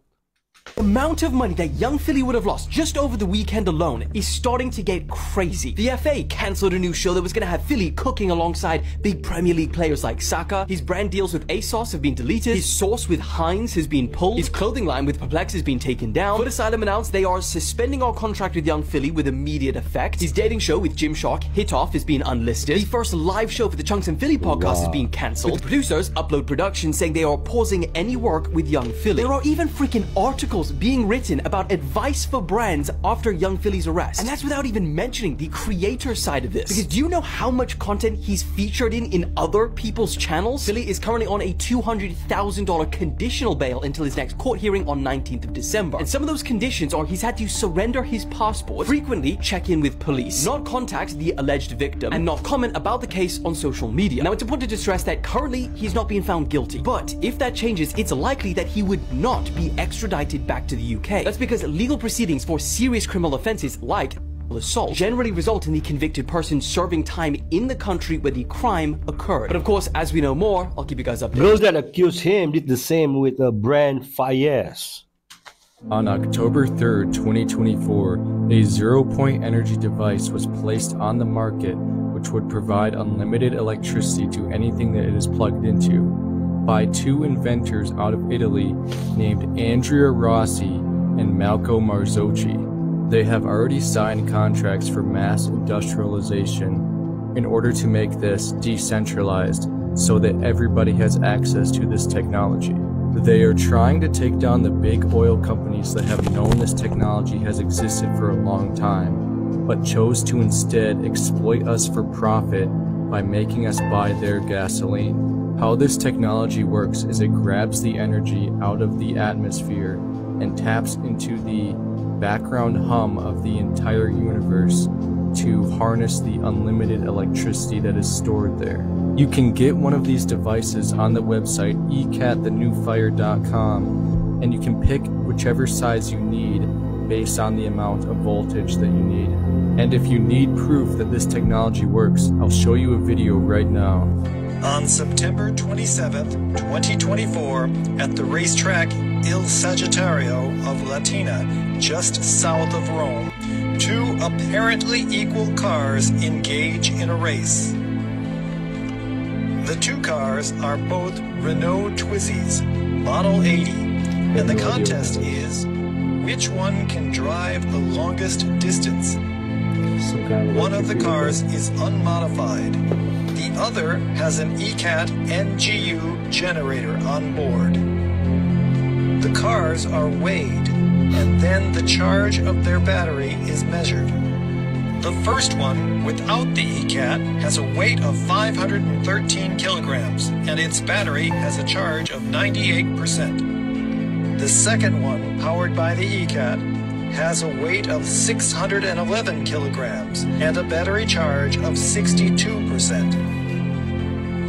The amount of money that young Philly would have lost just over the weekend alone is starting to get crazy. The FA cancelled a new show that was going to have Philly cooking alongside big Premier League players like Saka. His brand deals with ASOS have been deleted. His sauce with Heinz has been pulled. His clothing line with Perplex has been taken down. Foot Asylum announced they are suspending our contract with young Philly with immediate effect. His dating show with Gymshark, Hit Off, has been unlisted. The first live show for the Chunks and Philly podcast has been cancelled. With the producers, Upload Productions, saying they are pausing any work with young Philly. There are even freaking articles being written about advice for brands after young Philly's arrest. And that's without even mentioning the creator side of this. Because do you know how much content he's featured in other people's channels? Philly is currently on a $200,000 conditional bail until his next court hearing on 19th of December. And some of those conditions are he's had to surrender his passport, frequently check in with police, not contact the alleged victim, and not comment about the case on social media. Now, it's important to stress that currently he's not being found guilty. But if that changes, it's likely that he would not be extradited back to the UK. That's because legal proceedings for serious criminal offenses like assault generally result in the convicted person serving time in the country where the crime occurred. But of course, as we know more, I'll keep you guys updated. Girls that accused him did the same with Brand Fayez. On October 3rd, 2024, a zero-point energy device was placed on the market which would provide unlimited electricity to anything that it is plugged into, by 2 inventors out of Italy named Andrea Rossi and Malco Marzocchi. They have already signed contracts for mass industrialization in order to make this decentralized so that everybody has access to this technology. They are trying to take down the big oil companies that have known this technology has existed for a long time, but chose to instead exploit us for profit by making us buy their gasoline. How this technology works is it grabs the energy out of the atmosphere and taps into the background hum of the entire universe to harness the unlimited electricity that is stored there. You can get one of these devices on the website ecatTheNewFire.com, and you can pick whichever size you need based on the amount of voltage that you need. And if you need proof that this technology works, I'll show you a video right now. On September 27th, 2024, at the racetrack Il Sagittario of Latina, just south of Rome, two apparently equal cars engage in a race. The two cars are both Renault Twizzys, Model 80, and the contest is which one can drive the longest distance. One of the cars is unmodified. The other has an ECAT NGU generator on board. The cars are weighed, and then the charge of their battery is measured. The first one, without the ECAT, has a weight of 513 kilograms, and its battery has a charge of 98%. The second one, powered by the ECAT, has a weight of 611 kilograms and a battery charge of 62%.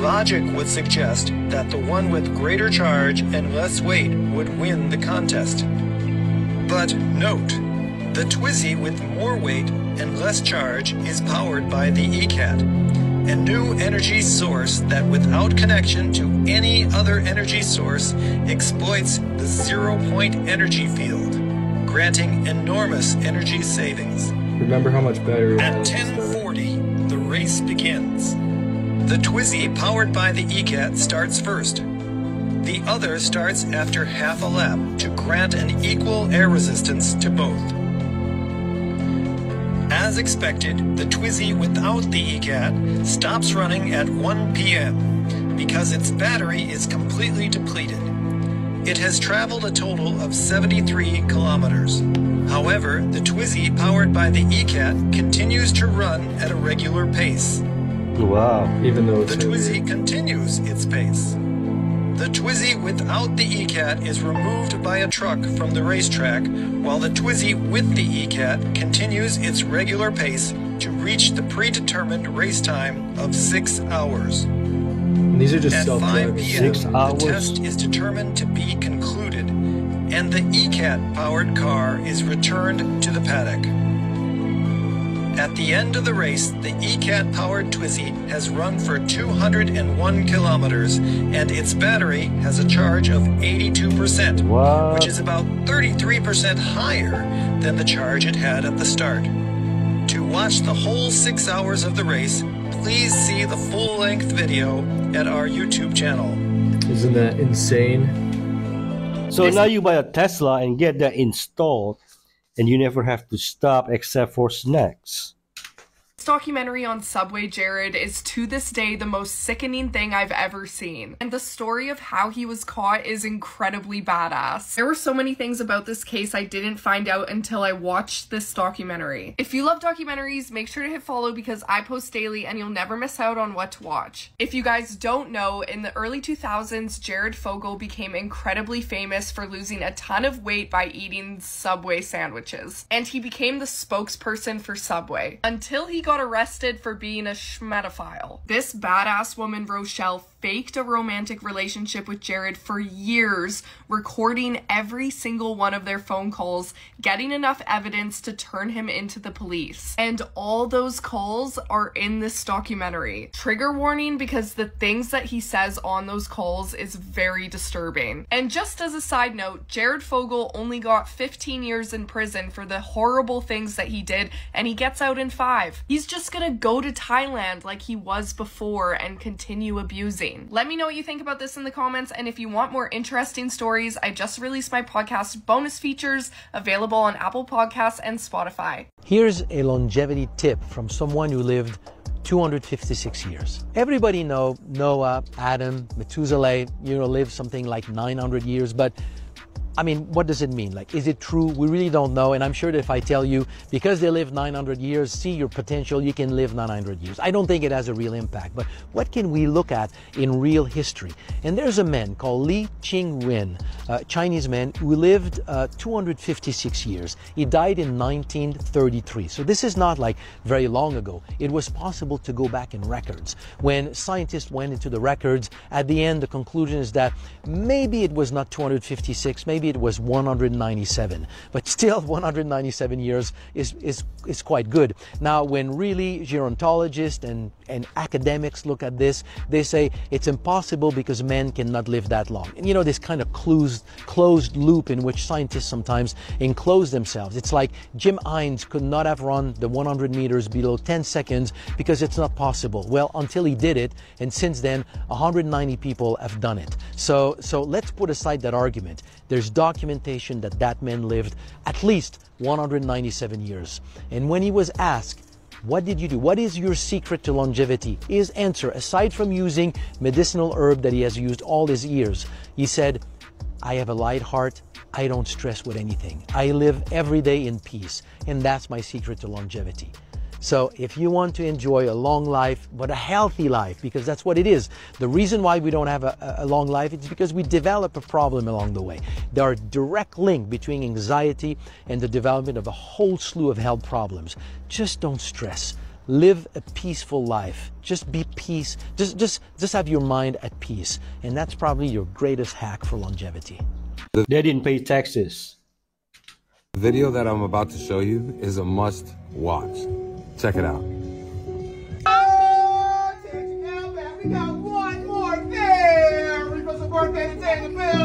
Logic would suggest that the one with greater charge and less weight would win the contest. But note, the Twizy with more weight and less charge is powered by the ECAT, a new energy source that without connection to any other energy source exploits the zero-point energy field, granting enormous energy savings. Remember how much battery At 10:40, the race begins. The Twizy powered by the ECAT starts first. The other starts after half a lap to grant an equal air resistance to both. As expected, the Twizy without the ECAT stops running at 1 p.m. because its battery is completely depleted. It has traveled a total of 73 kilometers. However, the Twizy powered by the ECAT continues to run at a regular pace. Wow. Even though the Twizy continues its pace. The Twizy without the ECAT is removed by a truck from the racetrack, while the Twizy with the ECAT continues its regular pace to reach the predetermined race time of 6 hours. And these are just At 5 self-driving. p.m., 6 hours? the test is determined to be concluded, and the ECAT-powered car is returned to the paddock. At the end of the race, the ECAT-powered Twizy has run for 201 kilometers, and its battery has a charge of 82%, which is about 33% higher than the charge it had at the start. To watch the whole 6 hours of the race, please see the full-length video at our YouTube channel. Isn't that insane? So now you buy a Tesla and get that installed, and you never have to stop except for snacks. This documentary on Subway Jared is to this day the most sickening thing I've ever seen, and the story of how he was caught is incredibly badass. There were so many things about this case I didn't find out until I watched this documentary. If you love documentaries, make sure to hit follow because I post daily and you'll never miss out on what to watch. If you guys don't know, in the early 2000s, Jared Fogle became incredibly famous for losing a ton of weight by eating Subway sandwiches, and he became the spokesperson for Subway until he got arrested for being a schmetophile. This badass woman, Rochelle, faked a romantic relationship with Jared for years, recording every single one of their phone calls, getting enough evidence to turn him into the police. And all those calls are in this documentary. Trigger warning, because the things that he says on those calls is very disturbing. And just as a side note, Jared Fogle only got 15 years in prison for the horrible things that he did, and he gets out in 5. He's just gonna go to Thailand like he was before and continue abusing. Let me know what you think about this in the comments, and if you want more interesting stories, I just released my podcast bonus features available on Apple Podcasts and Spotify. Here's a longevity tip from someone who lived 256 years. Everybody know Noah, Adam, Methuselah, lived something like 900 years, but I mean, what does it mean? Like, is it true? We really don't know. And I'm sure that if I tell you, because they lived 900 years, see your potential, you can live 900 years. I don't think it has a real impact. But what can we look at in real history? And there's a man called Li Qingwen, a Chinese man who lived 256 years. He died in 1933. So this is not like very long ago. It was possible to go back in records. When scientists went into the records, at the end, the conclusion is that maybe it was not 256, maybe maybe it was 197, but still 197 years is quite good. Now, when really gerontologists and academics look at this, they say it's impossible because men cannot live that long. And you know, this kind of closed loop in which scientists sometimes enclose themselves. It's like Jim Hines could not have run the 100 meters below 10 seconds because it's not possible. Well, until he did it, and since then, 190 people have done it. So let's put aside that argument. There's documentation that man lived at least 197 years. And when he was asked, what did you do? What is your secret to longevity? His answer, aside from using medicinal herb that he has used all his years, he said, I have a light heart. I don't stress with anything. I live every day in peace. And that's my secret to longevity. So if you want to enjoy a long life, but a healthy life, because that's what it is. The reason why we don't have a long life is because we develop a problem along the way. There are direct link between anxiety and the development of a whole slew of health problems. Just don't stress. Live a peaceful life. Just be peace. Just have your mind at peace. And that's probably your greatest hack for longevity. They didn't pay taxes. The video that I'm about to show you is a must watch. Check it out. Oh, we got one more very special birthday to take the building.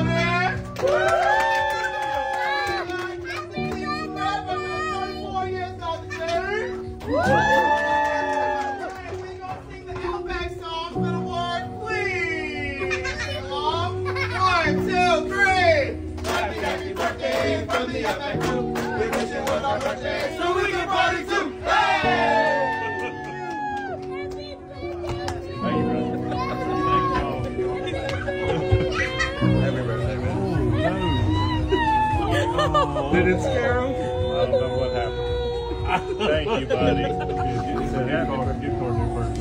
From the FA crew, we wish it was our birthday, so we can party too. Hey! Thank you, brother. Happy birthday, man. Did it scare him? I don't know what happened. Thank you, buddy.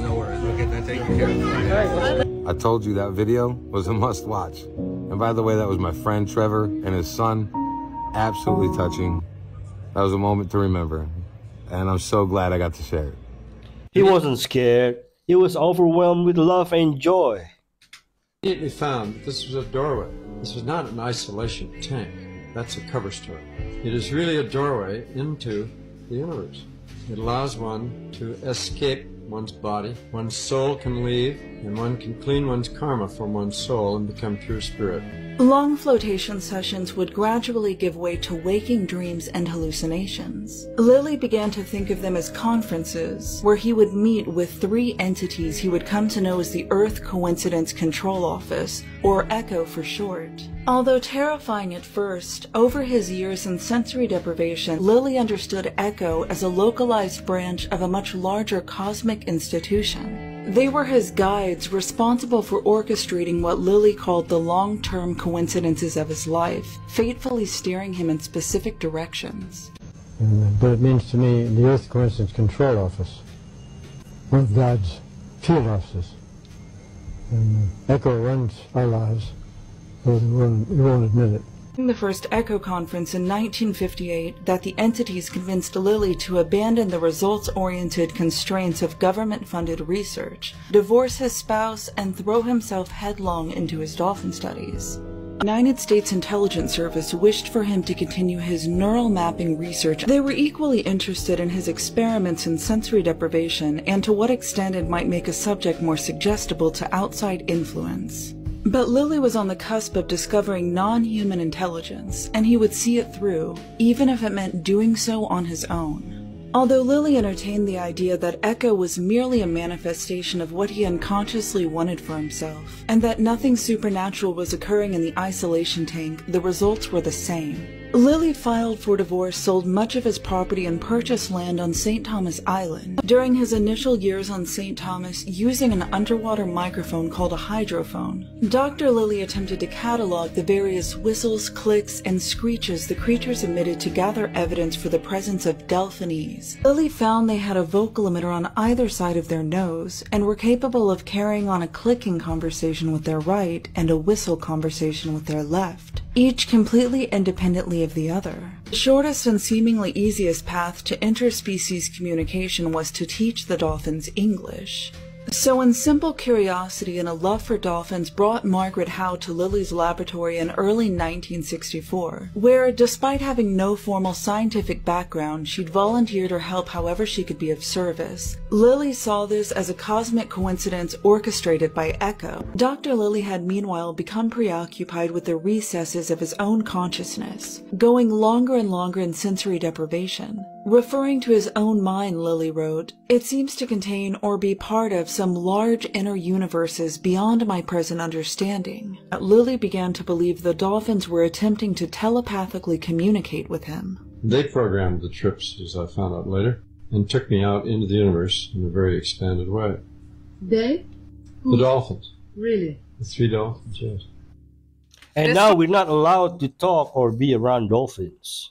No worries. We'll get that taken care of. I told you that video was a must watch. And by the way, that was my friend Trevor and his son. Absolutely touching. That was a moment to remember. And I'm so glad I got to share it. He wasn't scared. He was overwhelmed with love and joy. Immediately found that this was a doorway. This was not an isolation tank. That's a cover story. It is really a doorway into the universe. It allows one to escape one's body. One's soul can leave, and one can clean one's karma from one's soul and become pure spirit. Long flotation sessions would gradually give way to waking dreams and hallucinations. Lilly began to think of them as conferences, where he would meet with three entities he would come to know as the Earth Coincidence Control Office, or ECHO for short. Although terrifying at first, over his years in sensory deprivation, Lilly understood ECHO as a localized branch of a much larger cosmic institution. They were his guides responsible for orchestrating what Lilly called the long-term coincidences of his life, fatefully steering him in specific directions. But it means to me the Earth Coincidence Control Office, one of God's field offices. And ECHO runs our lives, but we won't admit it. In the first ECHO conference in 1958, that the entities convinced Lilly to abandon the results-oriented constraints of government-funded research, divorce his spouse, and throw himself headlong into his dolphin studies. The United States Intelligence Service wished for him to continue his neural mapping research. They were equally interested in his experiments in sensory deprivation and to what extent it might make a subject more suggestible to outside influence. But Lilly was on the cusp of discovering non-human intelligence, and he would see it through, even if it meant doing so on his own. Although Lilly entertained the idea that ECHO was merely a manifestation of what he unconsciously wanted for himself, and that nothing supernatural was occurring in the isolation tank, the results were the same. Lilly filed for divorce, sold much of his property, and purchased land on St. Thomas Island. During his initial years on St. Thomas, using an underwater microphone called a hydrophone, Dr. Lilly attempted to catalog the various whistles, clicks, and screeches the creatures emitted to gather evidence for the presence of Delphinese. Lilly found they had a vocal emitter on either side of their nose, and were capable of carrying on a clicking conversation with their right and a whistle conversation with their left, each completely independently of the other. The shortest and seemingly easiest path to interspecies communication was to teach the dolphins English. So when simple curiosity and a love for dolphins brought Margaret Howe to Lily's laboratory in early 1964, where, despite having no formal scientific background, she'd volunteered her help however she could be of service, Lily saw this as a cosmic coincidence orchestrated by Echo. Dr. Lilly had meanwhile become preoccupied with the recesses of his own consciousness, going longer and longer in sensory deprivation. Referring to his own mind, Lilly wrote, "It seems to contain or be part of some large inner universes beyond my present understanding." Lilly began to believe the dolphins were attempting to telepathically communicate with him. They programmed the trips, as I found out later, and took me out into the universe in a very expanded way. They? The dolphins. Really? The 3 dolphins, yes. And now we're not allowed to talk or be around dolphins.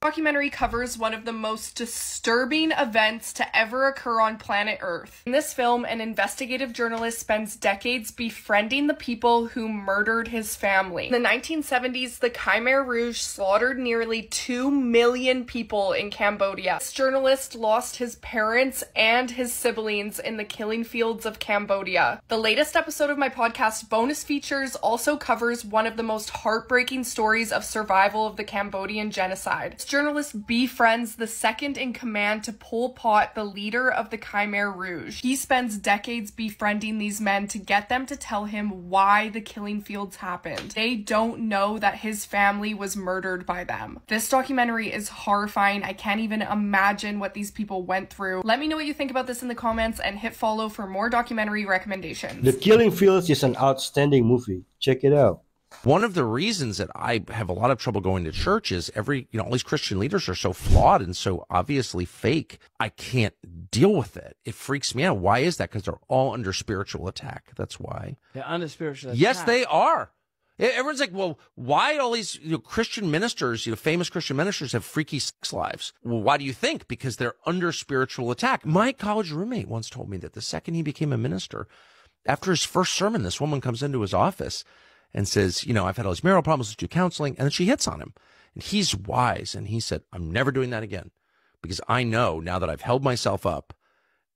Documentary covers one of the most disturbing events to ever occur on planet Earth. In this film, an investigative journalist spends decades befriending the people who murdered his family. In the 1970s, the Khmer Rouge slaughtered nearly 2 million people in Cambodia. This journalist lost his parents and his siblings in the killing fields of Cambodia. The latest episode of my podcast, Bonus Features, also covers one of the most heartbreaking stories of survival of the Cambodian genocide. This journalist befriends the second in command to Pol Pot, the leader of the Khmer Rouge. He spends decades befriending these men to get them to tell him why the killing fields happened. They don't know that his family was murdered by them. This documentary is horrifying. I can't even imagine what these people went through. Let me know what you think about this in the comments and hit follow for more documentary recommendations. The Killing Fields is an outstanding movie. Check it out. One of the reasons that I have a lot of trouble going to church is all these Christian leaders are so flawed and so obviously fake. I can't deal with it. It freaks me out. Why is that? Because they're all under spiritual attack. That's why. They're under spiritual attack. Yes, they are. Everyone's like, well, why all these Christian ministers, famous Christian ministers have freaky sex lives? Well, why do you think? Because they're under spiritual attack. My college roommate once told me that the second he became a minister, after his first sermon, this woman comes into his office and says, I've had all these marital problems, let's do counseling. And then she hits on him. And he's wise. And he said, I'm never doing that again. Because I know now that I've held myself up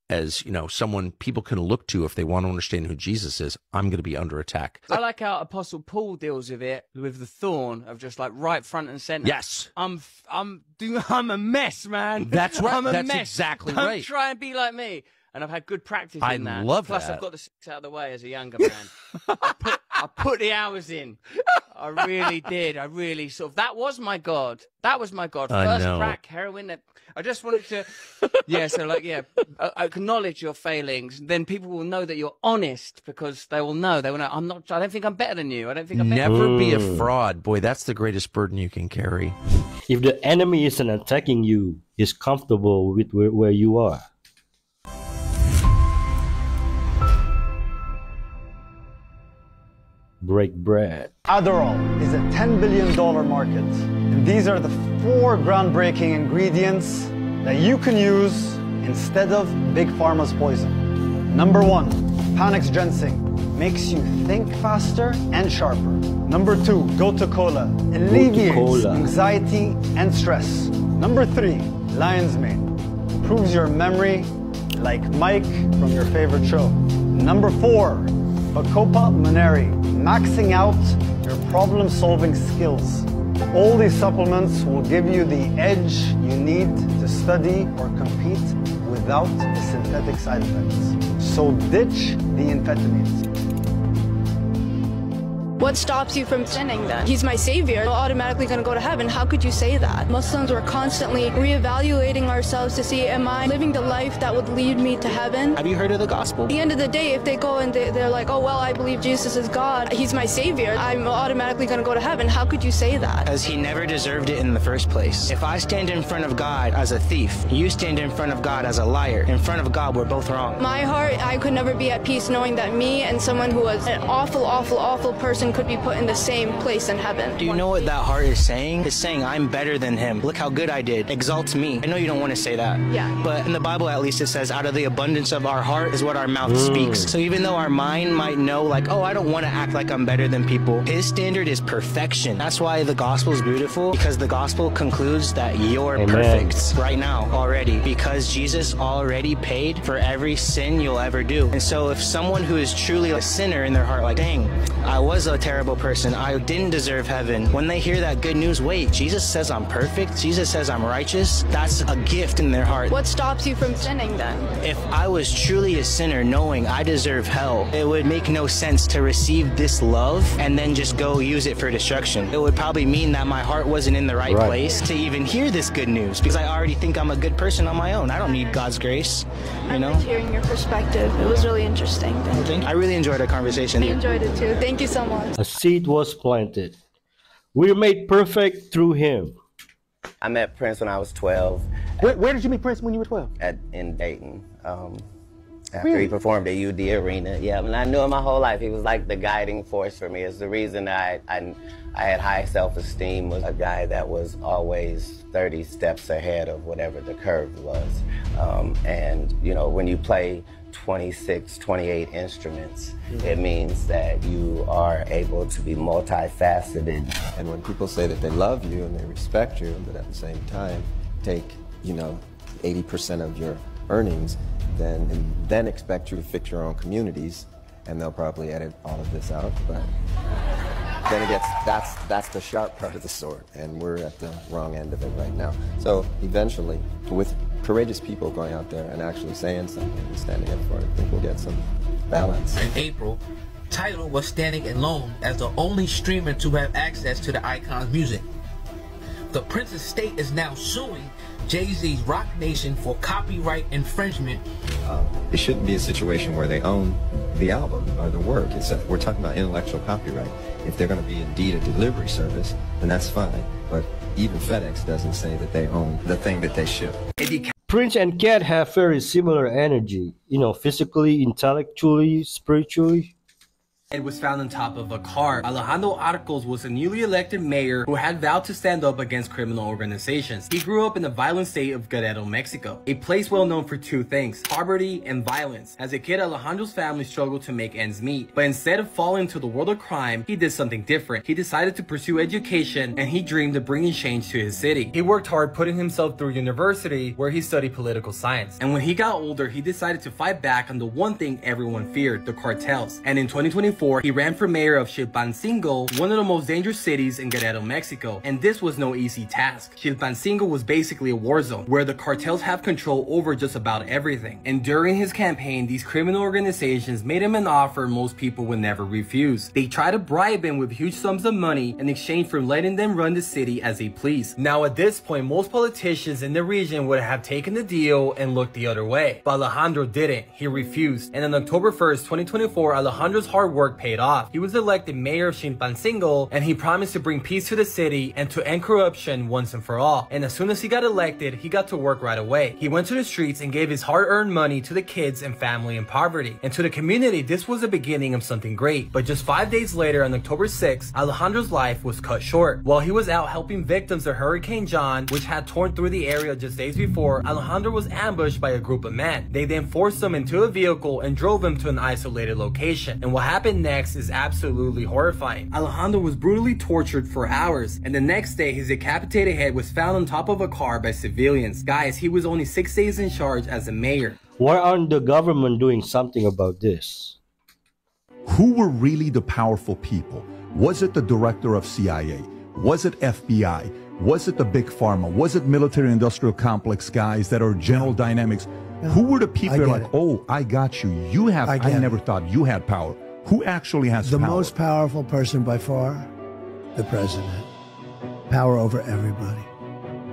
as, someone people can look to if they want to understand who Jesus is, I'm going to be under attack. I like how Apostle Paul deals with it, with the thorn of just like right front and center. Yes. I'm a mess, man. That's right. I'm a That's mess. exactly Don't right. try and be like me. And I've had good practice in that. I love Plus, that. I've got the sex out of the way as a younger man. I put the hours in. I really did. I really that was my God. That was my God. First crack, heroin. I just wanted to, acknowledge your failings. Then people will know that you're honest because they will know. They will know, I don't think I'm better than you. I don't think I'm better. Never be a fraud. Boy, that's the greatest burden you can carry. If the enemy isn't attacking you, he's comfortable with where you are. Break bread. Adderall is a $10 billion market, and these are the 4 groundbreaking ingredients that you can use instead of Big Pharma's poison. Number 1, Panax Ginseng makes you think faster and sharper. Number 2, Gotu Kola alleviates anxiety and stress. Number 3, Lion's Mane improves your memory like Mike from your favorite show. Number 4, Bacopa Moneri, maxing out your problem-solving skills. All these supplements will give you the edge you need to study or compete without the synthetic side effects. So ditch the amphetamines. What stops you from sinning then? He's my savior. We're automatically going to go to heaven. How could you say that? Muslims were constantly reevaluating ourselves to see, am I living the life that would lead me to heaven? Have you heard of the gospel? At the end of the day, if they go and they're like, oh, well, I believe Jesus is God. He's my savior. I'm automatically going to go to heaven. How could you say that? Because he never deserved it in the first place. If I stand in front of God as a thief, you stand in front of God as a liar. In front of God, we're both wrong. My heart, I could never be at peace knowing that me and someone who was an awful, awful, awful person person could be put in the same place in heaven. Do you know what that heart is saying? It's saying, I'm better than him. Look how good I did. Exalt me. I know you don't want to say that. Yeah. But in the Bible, at least, it says, out of the abundance of our heart is what our mouth speaks. So even though our mind might know, like, oh, I don't want to act like I'm better than people, his standard is perfection. That's why the gospel is beautiful, because the gospel concludes that you're perfect right now already, because Jesus already paid for every sin you'll ever do. And so if someone who is truly a sinner in their heart, like, dang, I was a terrible person, I didn't deserve heaven, when they hear that good news, wait, Jesus says I'm perfect, Jesus says I'm righteous, that's a gift in their heart. What stops you from sinning then? If I was truly a sinner knowing I deserve hell, it would make no sense to receive this love and then just go use it for destruction. It would probably mean that my heart wasn't in the right place to even hear this good news, because I already think I'm a good person on my own. I don't need God's grace, you know? I liked hearing your perspective. It was really interesting. I really enjoyed our conversation. I enjoyed it too. Thank you so much. A seed was planted. We're made perfect through him. I met Prince when I was 12. Where did you meet Prince when you were 12? In Dayton. After he performed at UD Arena. Yeah, and I knew him my whole life. He was like the guiding force for me. It's the reason I had high self-esteem, was a guy that was always 30 steps ahead of whatever the curve was. And, you know, when you play 26, 28 instruments, it means that you are able to be multifaceted. And when people say that they love you and they respect you, but at the same time take, you know, 80% of your earnings, then expect you to fix your own communities, and they'll probably edit all of this out, but then it gets, that's the sharp part of the sword, and we're at the wrong end of it right now. So eventually, with courageous people going out there and actually saying something and standing up for it, I think we'll get some balance. In April, Tidal was standing alone as the only streamer to have access to the icon's music. The Prince estate is now suing Jay-Z's Rock Nation for copyright infringement. It shouldn't be a situation where they own the album or the work. We're talking about intellectual copyright. If they're going to be indeed a delivery service, then that's fine. But even FedEx doesn't say that they own the thing that they ship. Prince and Cat have very similar energy, you know, physically, intellectually, spiritually. It was found on top of a car. Alejandro Arcos was a newly elected mayor who had vowed to stand up against criminal organizations. He grew up in the violent state of Guerrero, Mexico, a place well known for two things: poverty and violence. As a kid, Alejandro's family struggled to make ends meet, but instead of falling into the world of crime, he did something different. He decided to pursue education, and he dreamed of bringing change to his city. He worked hard, putting himself through university, where he studied political science. And when he got older, he decided to fight back on the one thing everyone feared: the cartels. And in 2024, he ran for mayor of Chilpancingo, one of the most dangerous cities in Guerrero, Mexico. And this was no easy task. Chilpancingo was basically a war zone, where the cartels have control over just about everything. And during his campaign, these criminal organizations made him an offer most people would never refuse. They tried to bribe him with huge sums of money in exchange for letting them run the city as they please. Now at this point, most politicians in the region would have taken the deal and looked the other way. But Alejandro didn't. He refused. And on October 1st, 2024, Alejandro's hard work paid off. He was elected mayor of Chilpancingo, and he promised to bring peace to the city and to end corruption once and for all. And as soon as he got elected, he got to work right away. He went to the streets and gave his hard-earned money to the kids and family in poverty. And to the community, this was the beginning of something great. But just 5 days later, on October 6th, Alejandro's life was cut short. While he was out helping victims of Hurricane John, which had torn through the area just days before, Alejandro was ambushed by a group of men. They then forced him into a vehicle and drove him to an isolated location. And what happened next is absolutely horrifying. Alejandro was brutally tortured for hours, and the next day his decapitated head was found on top of a car by civilians. Guys, he was only 6 days in charge as a mayor. Why aren't the government doing something about this? Who were really the powerful people? Was it the director of CIA? Was it FBI? Was it the big pharma? Was it military-industrial complex guys that are General Dynamics? Who were the people that are like, oh, I got you. You have, I never thought you had power. Who actually has the power? most powerful person by far? The president. Power over everybody.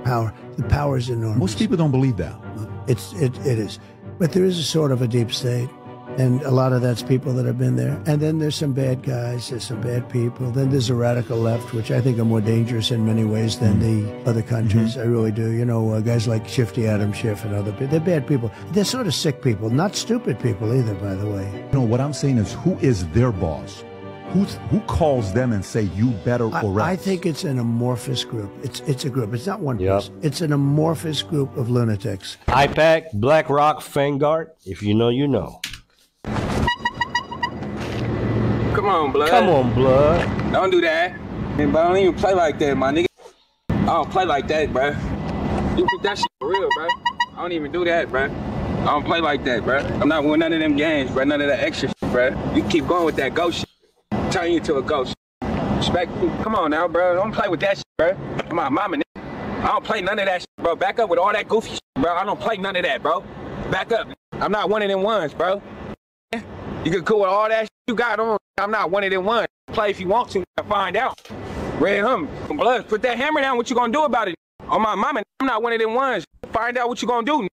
Power. The power is enormous. Most people don't believe that. It is. But there is a sort of a deep state. And a lot of that's people that have been there. And then there's some bad guys, there's some bad people. Then there's a radical left, which I think are more dangerous in many ways than the other countries. I really do. You know, guys like Shifty Adam Schiff and other people. They're bad people. They're sort of sick people, not stupid people either, by the way. No, what I'm saying is, who is their boss? Who calls them and say you better or else? I think it's an amorphous group. It's a group. It's not one person. It's an amorphous group of lunatics. IPAC, BlackRock, Vanguard. If you know, you know. Come on, blood. Come on, blood. Don't do that. Man, but I don't even play like that, my nigga. I don't play like that, bruh. You think that shit for real, bruh? I don't even do that, bruh. I don't play like that, bruh. I'm not with none of them games, bruh. None of that extra shit, bruh. You keep going with that ghost shit. Turn you into a ghost. Respect me. Come on now, bruh. Don't play with that shit, bruh. Come on, mama, nigga. I don't play none of that shit, bro. Back up with all that goofy shit, bro. I don't play none of that, bro. Back up. I'm not one of them ones, bro. You can cool with all that shit you got on. I'm not one of them ones. Play if you want to, find out. Red blood, put that hammer down. What you gonna do about it? On my mama, I'm not one of them ones. Find out what you gonna do.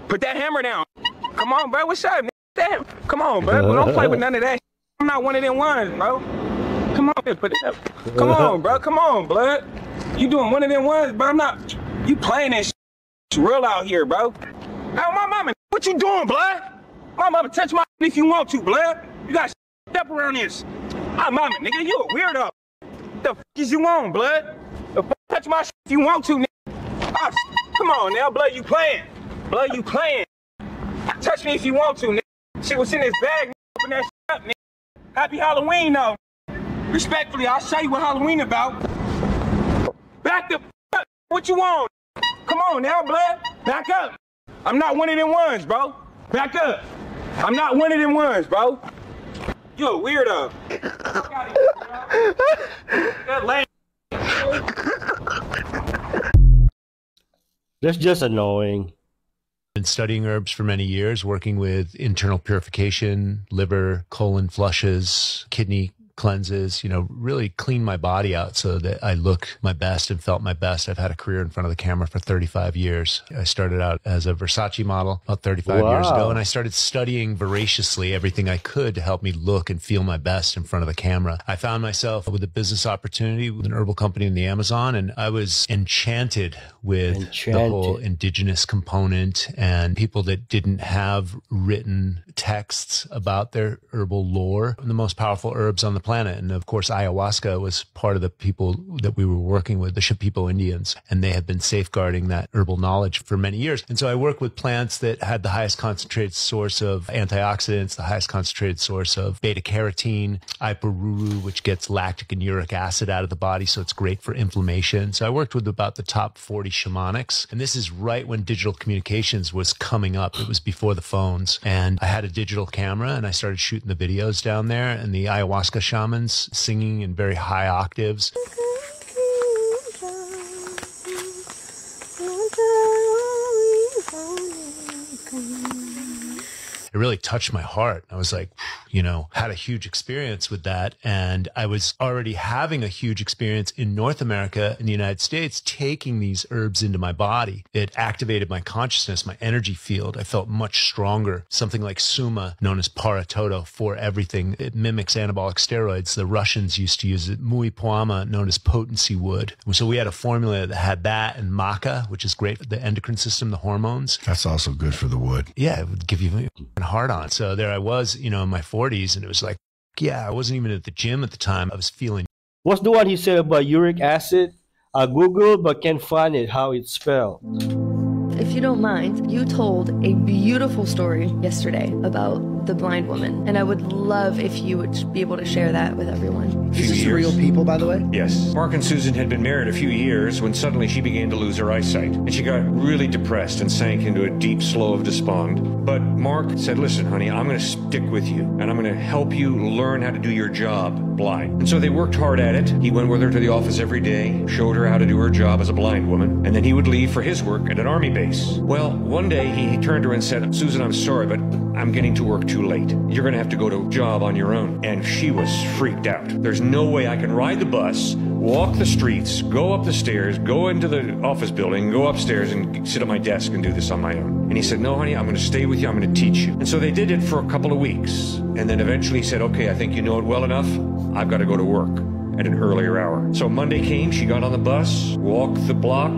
Put that hammer down. Come on, bro. What's up? Damn. Come on, bro. Don't play with none of that. I'm not one of them ones, bro. Come on, put it up. Come on, bro. Come on, blood. You doing one of them ones, bro? I'm not. You playing this shit. It's real out here, bro. Oh, my mama, what you doing, blood? My mama, touch my if you want to, blood. You got step around this. Oh, mama, nigga, you a weirdo. The f is you on, blood? The f touch my if you want to, nigga. Oh, come on now, blood, you playing. Blood, you playing. Touch me if you want to, nigga. Shit was in this bag, nigga. Open that shit up, nigga. Happy Halloween, though. Respectfully, I'll show you what Halloween about. Back the f up. What you want? Come on now, blood. Back up. I'm not one of them ones, bro. Back up. I'm not one of them ones, bro. You a weirdo. That's just annoying. Been studying herbs for many years, working with internal purification, liver, colon flushes, kidney cleanses, really clean my body out so that I look my best and felt my best. I've had a career in front of the camera for 35 years. I started out as a Versace model about 35 years ago, and I started studying voraciously everything I could to help me look and feel my best in front of the camera. I found myself with a business opportunity with an herbal company in the Amazon, and I was enchanted with the whole indigenous component and people that didn't have written texts about their herbal lore, the most powerful herbs on the planet. And of course, ayahuasca was part of the people that we were working with, the Shipibo Indians, and they have been safeguarding that herbal knowledge for many years. And so I work with plants that had the highest concentrated source of antioxidants, the highest concentrated source of beta carotene, iparuru, which gets lactic and uric acid out of the body, so it's great for inflammation. So I worked with about the top 40 shamanics, and this is right when digital communications was coming up. It was before the phones, and I had a digital camera, and I started shooting the videos down there, and the ayahuasca shamans singing in very high octaves. It really touched my heart. I was like, had a huge experience with that. And I was already having a huge experience in North America, in the United States, taking these herbs into my body. It activated my consciousness, my energy field. I felt much stronger. Something like Suma, known as Paratoto, for everything. It mimics anabolic steroids. The Russians used to use it. Mui Puama, known as potency wood. So we had a formula that had that and maca, which is great for the endocrine system, the hormones. That's also good for the wood. Yeah, it would give you hard on. So there I was, in my 40s, and it was like, I wasn't even at the gym at the time. I was feeling. What's the one he said about uric acid? I Googled but can't find it, how it's spelled. If you don't mind, you told a beautiful story yesterday about the blind woman, and I would love if you would be able to share that with everyone. Is this real people, by the way? Yes. Mark and Susan had been married a few years when suddenly she began to lose her eyesight, and she got really depressed and sank into a deep slough of despond. But Mark said, listen, honey, I'm going to stick with you, and I'm going to help you learn how to do your job blind. And so they worked hard at it. He went with her to the office every day, showed her how to do her job as a blind woman, and then he would leave for his work at an army base. Well, one day he turned to her and said, Susan, I'm sorry, but I'm getting to work too late. You're going to have to go to a job on your own. And she was freaked out. There's no way I can ride the bus, walk the streets, go up the stairs, go into the office building, go upstairs and sit at my desk and do this on my own. And he said, no, honey, I'm going to stay with you. I'm going to teach you. And so they did it for a couple of weeks. And then eventually he said, okay, I think you know it well enough. I've got to go to work at an earlier hour. So Monday came, she got on the bus, walked the block,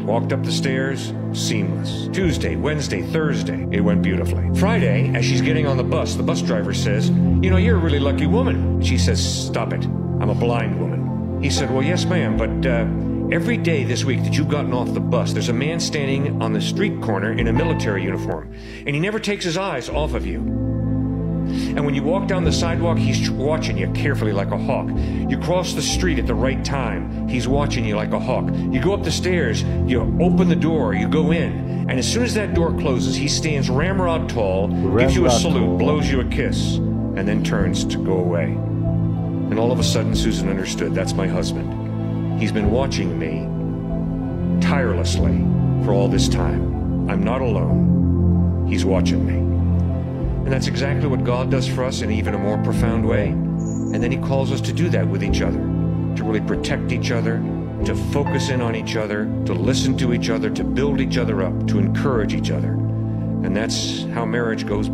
Walked up the stairs, seamless. Tuesday, Wednesday, Thursday, it went beautifully. Friday, as she's getting on the bus driver says, you know, you're a really lucky woman. She says, stop it, I'm a blind woman. He said, well, yes, ma'am, but every day this week that you've gotten off the bus, there's a man standing on the street corner in a military uniform, and he never takes his eyes off of you. And when you walk down the sidewalk, he's watching you carefully like a hawk. You cross the street at the right time, he's watching you like a hawk. You go up the stairs, you open the door, you go in, and as soon as that door closes, he stands ramrod tall, gives you a salute, blows you a kiss, and then turns to go away. And all of a sudden, Susan understood, that's my husband. He's been watching me tirelessly for all this time. I'm not alone. He's watching me. And that's exactly what God does for us in even a more profound way. And then he calls us to do that with each other, to really protect each other, to focus in on each other, to listen to each other, to build each other up, to encourage each other. And that's how marriage goes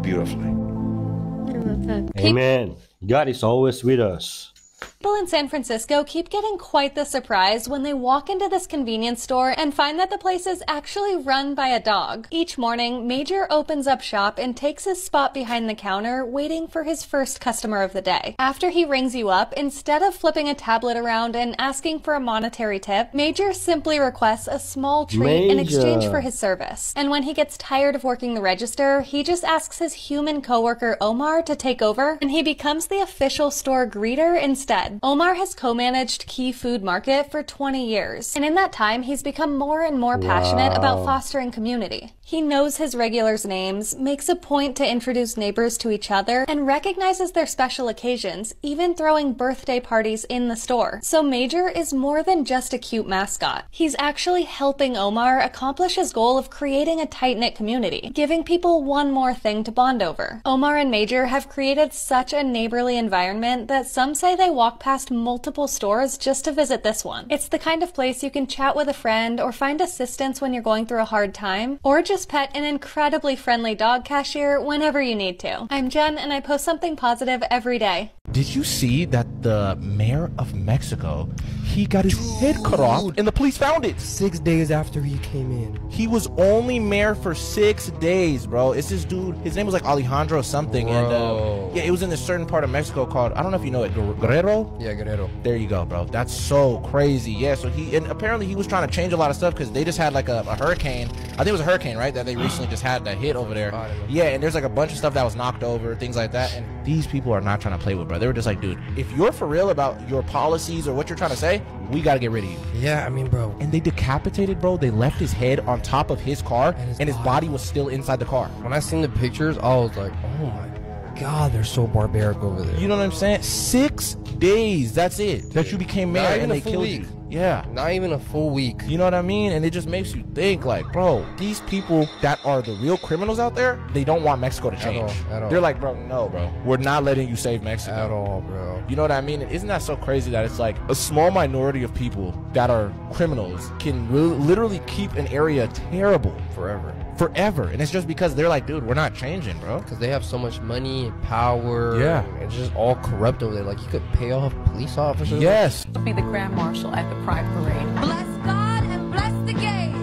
beautifully. I love that. Amen. God is always with us. People in San Francisco keep getting quite the surprise when they walk into this convenience store and find that the place is actually run by a dog. Each morning, Major opens up shop and takes his spot behind the counter, waiting for his first customer of the day. After he rings you up, instead of flipping a tablet around and asking for a monetary tip, Major simply requests a small treat in exchange for his service. And when he gets tired of working the register, he just asks his human coworker Omar to take over, and he becomes the official store greeter instead. Omar has co-managed Key Food Market for 20 years, and in that time, he's become more and more passionate about fostering community. He knows his regulars' names, makes a point to introduce neighbors to each other, and recognizes their special occasions, even throwing birthday parties in the store. So Major is more than just a cute mascot. He's actually helping Omar accomplish his goal of creating a tight-knit community, giving people one more thing to bond over. Omar and Major have created such a neighborly environment that some say they walk past multiple stores just to visit this one. It's the kind of place you can chat with a friend or find assistance when you're going through a hard time, or just pet an incredibly friendly dog cashier whenever you need to. I'm Jen, and I post something positive every day. Did you see that the mayor of Mexico, he got his head cut off and the police found it 6 days after he came in? He was only mayor for 6 days, bro. It's this dude, his name was like Alejandro something, and yeah, it was in a certain part of Mexico called, I don't know if you know it, Guerrero? Yeah, Guerrero. There you go, bro. That's so crazy. Yeah, so and apparently he was trying to change a lot of stuff because they just had like a hurricane. I think it was a hurricane, right, that they recently just had that hit over there. Yeah, and there's like a bunch of stuff that was knocked over, things like that, and these people are not trying to play with, bro. They were just like, dude, if you're for real about your policies or what you're trying to say, we gotta get rid of you. Yeah, I mean, bro. And they decapitated, bro. They left his head on top of his car, and his body was still inside the car. When I seen the pictures, I was like, oh my God, they're so barbaric over there. You know what I'm saying? 6 days, that's it, that you became mayor, and they killed you. Yeah. Not even a full week. You know what I mean? And it just makes you think, like, bro, these people that are the real criminals out there, they don't want Mexico to change. At all. They're like, bro, no, bro. We're not letting you save Mexico. At all, bro. You know what I mean? And isn't that so crazy that it's like a small minority of people that are criminals can literally keep an area terrible forever. And it's just because they're like, dude, we're not changing, bro. Because they have so much money and power. Yeah. And it's just all corrupt over there. Like, you could pay off police officers. Yes. Be the Grand Marshal at the Pride Parade. Bless God and bless the gays.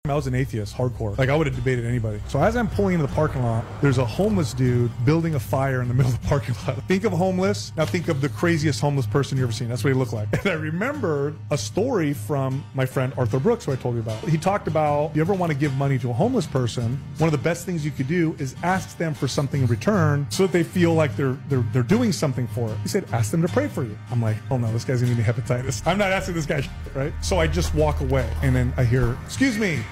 I was an atheist, hardcore. Like, I would have debated anybody. So as I'm pulling into the parking lot, there's a homeless dude building a fire in the middle of the parking lot. Think of homeless. Now think of the craziest homeless person you've ever seen. That's what he looked like. And I remembered a story from my friend Arthur Brooks, who I told you about. He talked about, if you ever want to give money to a homeless person, one of the best things you could do is ask them for something in return so that they feel like they're doing something for it. He said, ask them to pray for you. I'm like, oh no, this guy's gonna give me hepatitis. I'm not asking this guy shit, right? So I just walk away, and then I hear, excuse me,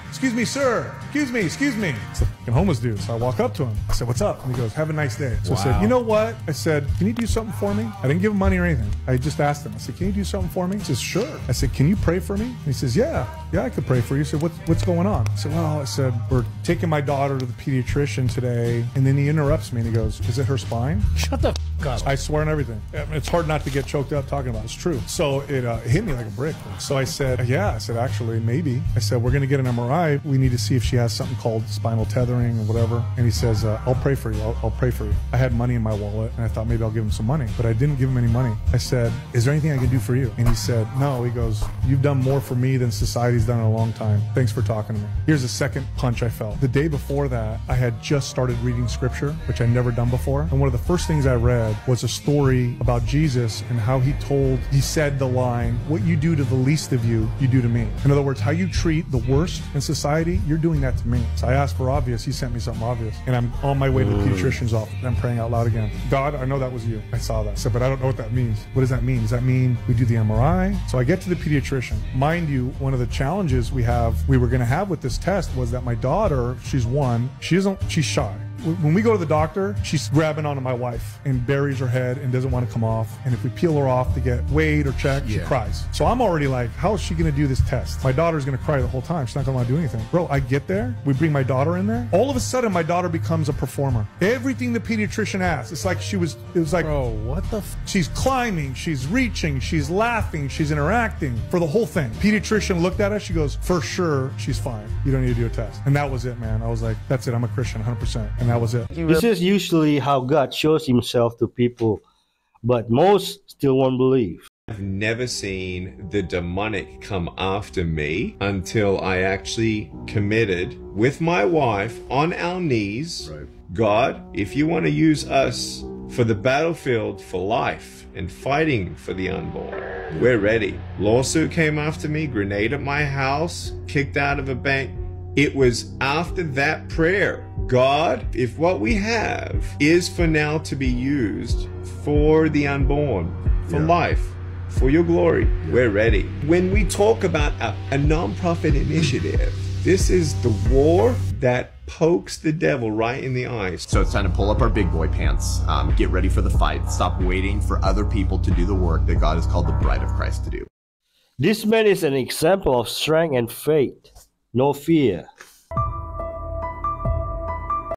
sir. Excuse me. It's a fucking homeless dude. So I walk up to him. I said, what's up? And he goes, have a nice day. So I said, you know what? I said, can you do something for me? I didn't give him money or anything. I just asked him. I said, can you do something for me? He says, sure. I said, can you pray for me? And he says, yeah, I could pray for you. He said, what's going on? I said, well, we're taking my daughter to the pediatrician today. And then he interrupts me and he goes, is it her spine? Shut the I swear on everything. It's hard not to get choked up talking about it. It's true. So it hit me like a brick. So I said, yeah. I said, actually, maybe. I said, we're going to get an MRI. We need to see if she has something called spinal tethering or whatever. And he says, I'll pray for you. I'll pray for you. I had money in my wallet, and I thought maybe I'll give him some money. But I didn't give him any money. I said, is there anything I can do for you? And he said, no. He goes, you've done more for me than society's done in a long time. Thanks for talking to me. Here's the second punch I felt. The day before that, I had just started reading scripture, which I'd never done before. And one of the first things I read was a story about Jesus and how he said the line, what you do to the least of you, you do to me. In other words, how you treat the worst in society, you're doing that to me. So I asked for obvious. He sent me something obvious. And I'm on my way to the pediatrician's office. And I'm praying out loud again. God, I know that was you. I saw that. I said, but I don't know what that means. What does that mean? Does that mean we do the MRI? So I get to the pediatrician. Mind you, one of the challenges we were going to have with this test was that my daughter, she's 1, she's shy. When we go to the doctor, she's grabbing onto my wife and buries her head and doesn't want to come off. And if we peel her off to get weighed or checked, she cries. So I'm already like, how is she going to do this test? My daughter's going to cry the whole time. She's not going to want to do anything. Bro, I get there. We bring my daughter in there. All of a sudden, my daughter becomes a performer. Everything the pediatrician asks, it's like it was like, bro, what the she's climbing, she's reaching, she's laughing, she's interacting for the whole thing. Pediatrician looked at us. She goes, for sure, she's fine. You don't need to do a test. And that was it, man. I was like, that's it. I'm a Christian, 100%. And that was it. This is usually how God shows himself to people, but most still won't believe. I've never seen the demonic come after me until I actually committed with my wife on our knees. Right. God, if you want to use us for the battlefield for life and fighting for the unborn, we're ready. Lawsuit came after me, grenade at my house, kicked out of a bank. It was after that prayer, God, if what we have is for now to be used for the unborn, for life, for your glory, we're ready. When we talk about a non-profit initiative, this is the war that pokes the devil right in the eyes. So it's time to pull up our big boy pants, get ready for the fight, stop waiting for other people to do the work that God has called the bride of Christ to do. This man is an example of strength and faith, no fear.